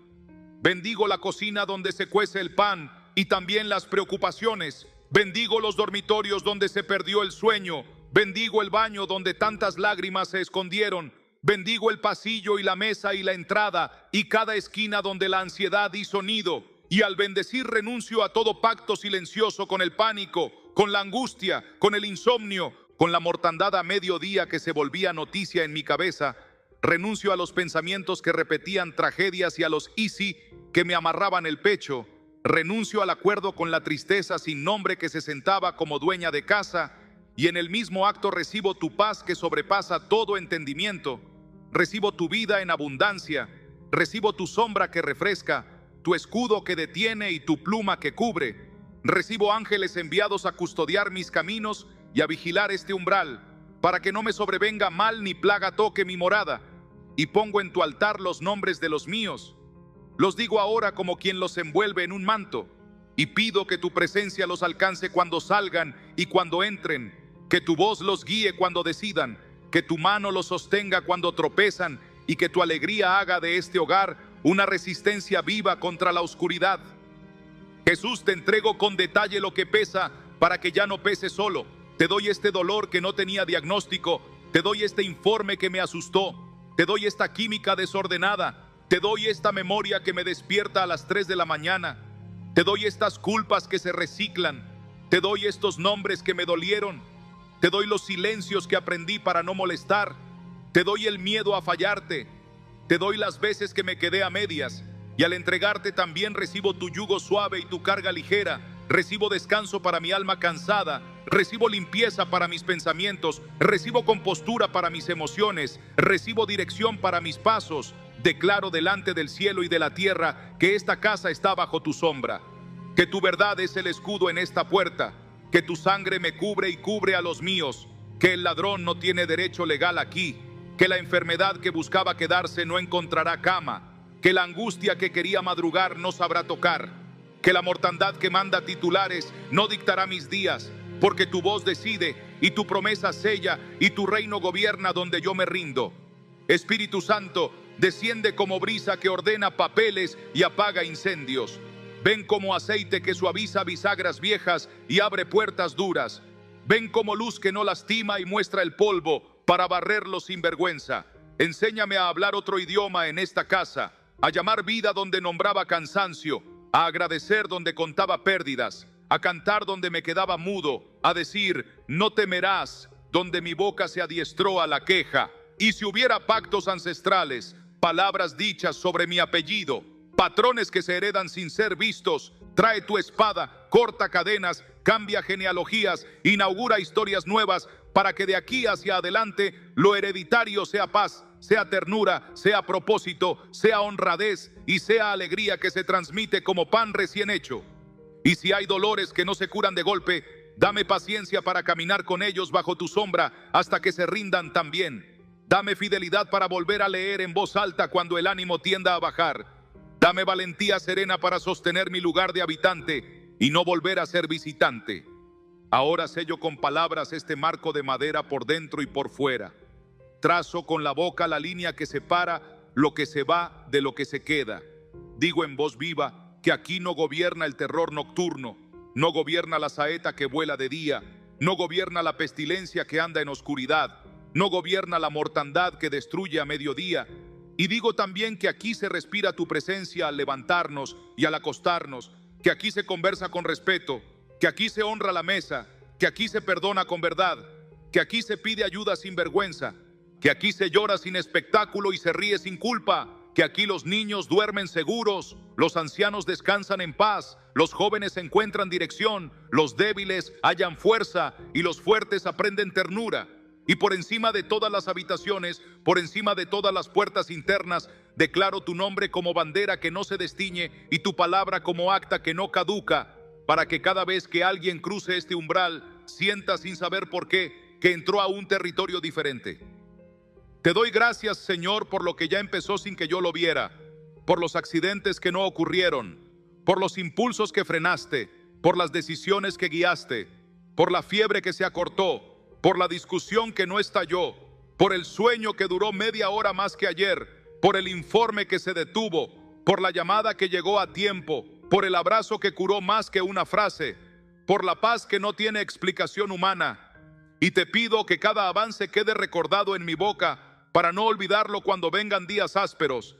Bendigo la cocina donde se cuece el pan y también las preocupaciones. Bendigo los dormitorios donde se perdió el sueño. Bendigo el baño donde tantas lágrimas se escondieron. Bendigo el pasillo y la mesa y la entrada y cada esquina donde la ansiedad hizo nido. Y al bendecir renuncio a todo pacto silencioso con el pánico, con la angustia, con el insomnio, con la mortandad a mediodía que se volvía noticia en mi cabeza. Renuncio a los pensamientos que repetían tragedias y a los easy que me amarraban el pecho. Renuncio al acuerdo con la tristeza sin nombre que se sentaba como dueña de casa, y en el mismo acto recibo tu paz que sobrepasa todo entendimiento. Recibo tu vida en abundancia, recibo tu sombra que refresca, tu escudo que detiene y tu pluma que cubre. Recibo ángeles enviados a custodiar mis caminos y a vigilar este umbral, para que no me sobrevenga mal ni plaga toque mi morada. Y pongo en tu altar los nombres de los míos. Los digo ahora como quien los envuelve en un manto, y pido que tu presencia los alcance cuando salgan y cuando entren, que tu voz los guíe cuando decidan, que tu mano los sostenga cuando tropezan y que tu alegría haga de este hogar una resistencia viva contra la oscuridad. Jesús, te entrego con detalle lo que pesa para que ya no pese solo. Te doy este dolor que no tenía diagnóstico, te doy este informe que me asustó, te doy esta química desordenada, te doy esta memoria que me despierta a las 3 de la mañana. Te doy estas culpas que se reciclan. Te doy estos nombres que me dolieron. Te doy los silencios que aprendí para no molestar. Te doy el miedo a fallarte. Te doy las veces que me quedé a medias. Y al entregarte también recibo tu yugo suave y tu carga ligera. Recibo descanso para mi alma cansada. Recibo limpieza para mis pensamientos. Recibo compostura para mis emociones. Recibo dirección para mis pasos. Declaro delante del cielo y de la tierra que esta casa está bajo tu sombra, que tu verdad es el escudo en esta puerta, que tu sangre me cubre y cubre a los míos, que el ladrón no tiene derecho legal aquí, que la enfermedad que buscaba quedarse no encontrará cama, que la angustia que quería madrugar no sabrá tocar, que la mortandad que manda titulares no dictará mis días, porque tu voz decide y tu promesa sella y tu reino gobierna donde yo me rindo. Espíritu Santo, desciende como brisa que ordena papeles y apaga incendios. Ven como aceite que suaviza bisagras viejas y abre puertas duras. Ven como luz que no lastima y muestra el polvo para barrerlo sin vergüenza. Enséñame a hablar otro idioma en esta casa, a llamar vida donde nombraba cansancio, a agradecer donde contaba pérdidas, a cantar donde me quedaba mudo, a decir, no temerás, donde mi boca se adiestró a la queja. Y si hubiera pactos ancestrales, palabras dichas sobre mi apellido, patrones que se heredan sin ser vistos, trae tu espada, corta cadenas, cambia genealogías, inaugura historias nuevas, para que de aquí hacia adelante lo hereditario sea paz, sea ternura, sea propósito, sea honradez y sea alegría que se transmite como pan recién hecho. Y si hay dolores que no se curan de golpe, dame paciencia para caminar con ellos bajo tu sombra hasta que se rindan también. Dame fidelidad para volver a leer en voz alta cuando el ánimo tienda a bajar. Dame valentía serena para sostener mi lugar de habitante y no volver a ser visitante. Ahora sello con palabras este marco de madera por dentro y por fuera. Trazo con la boca la línea que separa lo que se va de lo que se queda. Digo en voz viva que aquí no gobierna el terror nocturno, no gobierna la saeta que vuela de día, no gobierna la pestilencia que anda en oscuridad, no gobierna la mortandad que destruye a mediodía. Y digo también que aquí se respira tu presencia al levantarnos y al acostarnos, que aquí se conversa con respeto, que aquí se honra la mesa, que aquí se perdona con verdad, que aquí se pide ayuda sin vergüenza, que aquí se llora sin espectáculo y se ríe sin culpa, que aquí los niños duermen seguros, los ancianos descansan en paz, los jóvenes encuentran dirección, los débiles hallan fuerza y los fuertes aprenden ternura. Y por encima de todas las habitaciones, por encima de todas las puertas internas, declaro tu nombre como bandera que no se destiñe y tu palabra como acta que no caduca, para que cada vez que alguien cruce este umbral, sienta sin saber por qué que entró a un territorio diferente. Te doy gracias, Señor, por lo que ya empezó sin que yo lo viera, por los accidentes que no ocurrieron, por los impulsos que frenaste, por las decisiones que guiaste, por la fiebre que se acortó, por la discusión que no estalló, por el sueño que duró media hora más que ayer, por el informe que se detuvo, por la llamada que llegó a tiempo, por el abrazo que curó más que una frase, por la paz que no tiene explicación humana. Y te pido que cada avance quede recordado en mi boca para no olvidarlo cuando vengan días ásperos.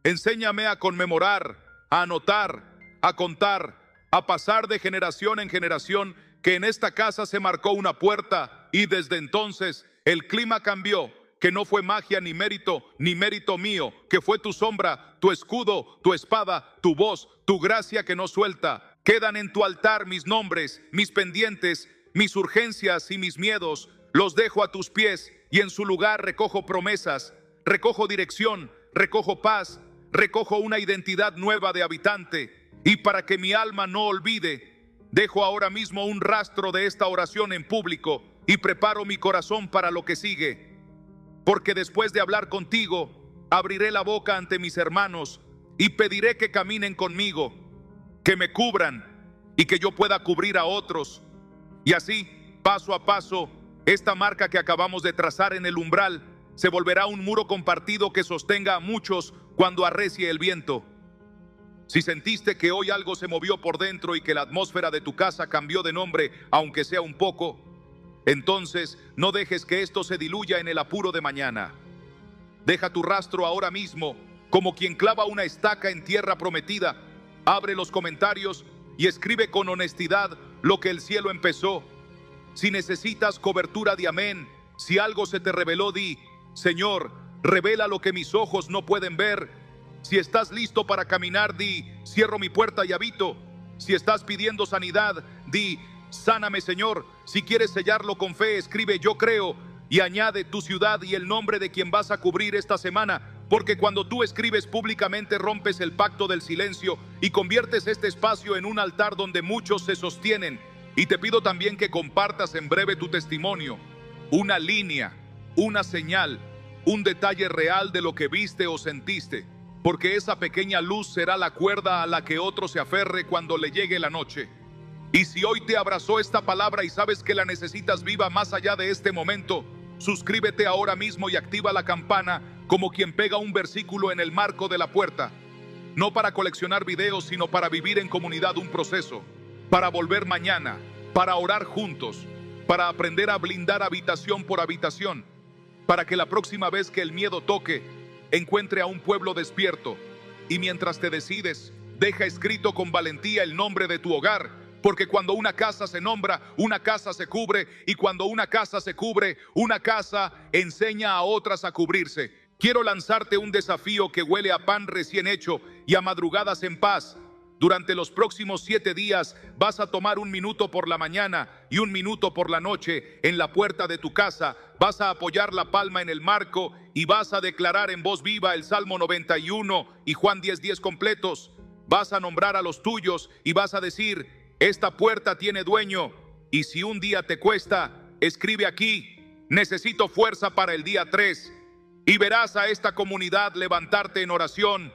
Enséñame a conmemorar, a anotar, a contar, a pasar de generación en generación que en esta casa se marcó una puerta y desde entonces el clima cambió, que no fue magia ni mérito mío, que fue tu sombra, tu escudo, tu espada, tu voz, tu gracia que no suelta. Quedan en tu altar mis nombres, mis pendientes, mis urgencias y mis miedos. Los dejo a tus pies y en su lugar recojo promesas, recojo dirección, recojo paz, recojo una identidad nueva de habitante. Y para que mi alma no olvide, dejo ahora mismo un rastro de esta oración en público y preparo mi corazón para lo que sigue. Porque después de hablar contigo, abriré la boca ante mis hermanos y pediré que caminen conmigo, que me cubran y que yo pueda cubrir a otros. Y así, paso a paso, esta marca que acabamos de trazar en el umbral se volverá un muro compartido que sostenga a muchos cuando arrecie el viento. Si sentiste que hoy algo se movió por dentro y que la atmósfera de tu casa cambió de nombre, aunque sea un poco, entonces no dejes que esto se diluya en el apuro de mañana. Deja tu rastro ahora mismo, como quien clava una estaca en tierra prometida. Abre los comentarios y escribe con honestidad lo que el cielo empezó. Si necesitas cobertura de amén, si algo se te reveló, di: Señor, revela lo que mis ojos no pueden ver. Si estás listo para caminar, di: cierro mi puerta y habito. Si estás pidiendo sanidad, di: sáname, Señor. Si quieres sellarlo con fe, escribe: yo creo, y añade tu ciudad y el nombre de quien vas a cubrir esta semana. Porque cuando tú escribes públicamente, rompes el pacto del silencio y conviertes este espacio en un altar donde muchos se sostienen. Y te pido también que compartas en breve tu testimonio, una línea, una señal, un detalle real de lo que viste o sentiste, porque esa pequeña luz será la cuerda a la que otro se aferre cuando le llegue la noche. Y si hoy te abrazó esta palabra y sabes que la necesitas viva más allá de este momento, suscríbete ahora mismo y activa la campana como quien pega un versículo en el marco de la puerta. No para coleccionar videos, sino para vivir en comunidad un proceso, para volver mañana, para orar juntos, para aprender a blindar habitación por habitación, para que la próxima vez que el miedo toque, encuentre a un pueblo despierto. Y mientras te decides, deja escrito con valentía el nombre de tu hogar, porque cuando una casa se nombra, una casa se cubre, y cuando una casa se cubre, una casa enseña a otras a cubrirse. Quiero lanzarte un desafío que huele a pan recién hecho y a madrugadas en paz. Durante los próximos 7 días vas a tomar 1 minuto por la mañana y 1 minuto por la noche en la puerta de tu casa. Vas a apoyar la palma en el marco y vas a declarar en voz viva el Salmo 91 y Juan 10:10 completos. Vas a nombrar a los tuyos y vas a decir: esta puerta tiene dueño. Y si un día te cuesta, escribe aquí: necesito fuerza para el día 3. Y verás a esta comunidad levantarte en oración.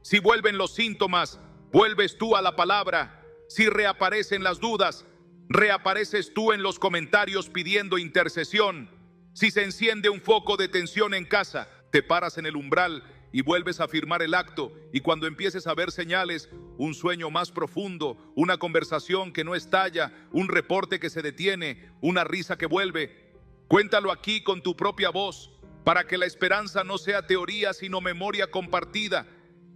Si vuelven los síntomas, vuelves tú a la palabra. Si reaparecen las dudas, reapareces tú en los comentarios pidiendo intercesión. Si se enciende un foco de tensión en casa, te paras en el umbral y vuelves a firmar el acto, y cuando empieces a ver señales, un sueño más profundo, una conversación que no estalla, un reporte que se detiene, una risa que vuelve, cuéntalo aquí con tu propia voz, para que la esperanza no sea teoría sino memoria compartida.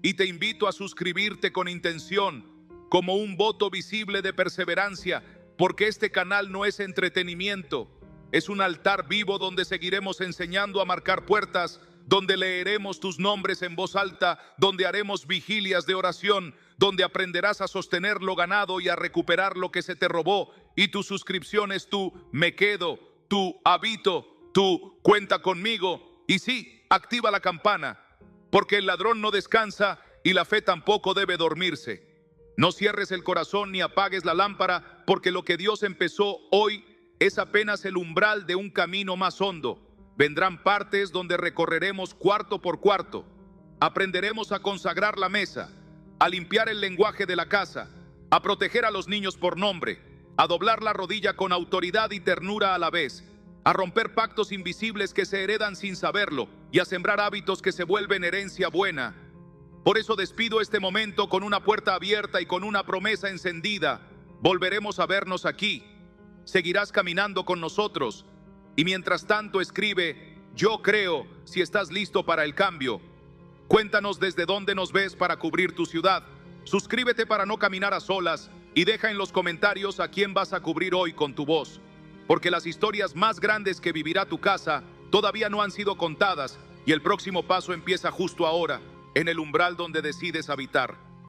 Y te invito a suscribirte con intención, como un voto visible de perseverancia, porque este canal no es entretenimiento, es un altar vivo donde seguiremos enseñando a marcar puertas, donde leeremos tus nombres en voz alta, donde haremos vigilias de oración, donde aprenderás a sostener lo ganado y a recuperar lo que se te robó. Y tu suscripción es tu me quedo, tu habito, tu cuenta conmigo. Y sí, activa la campana, porque el ladrón no descansa y la fe tampoco debe dormirse. No cierres el corazón ni apagues la lámpara, porque lo que Dios empezó hoy es apenas el umbral de un camino más hondo. Vendrán partes donde recorreremos cuarto por cuarto. Aprenderemos a consagrar la mesa, a limpiar el lenguaje de la casa, a proteger a los niños por nombre, a doblar la rodilla con autoridad y ternura a la vez, a romper pactos invisibles que se heredan sin saberlo y a sembrar hábitos que se vuelven herencia buena. Por eso despido este momento con una puerta abierta y con una promesa encendida. Volveremos a vernos aquí. Seguirás caminando con nosotros. Y mientras tanto escribe, yo creo, si estás listo para el cambio. Cuéntanos desde dónde nos ves para cubrir tu ciudad. Suscríbete para no caminar a solas y deja en los comentarios a quién vas a cubrir hoy con tu voz. Porque las historias más grandes que vivirá tu casa todavía no han sido contadas y el próximo paso empieza justo ahora, en el umbral donde decides habitar.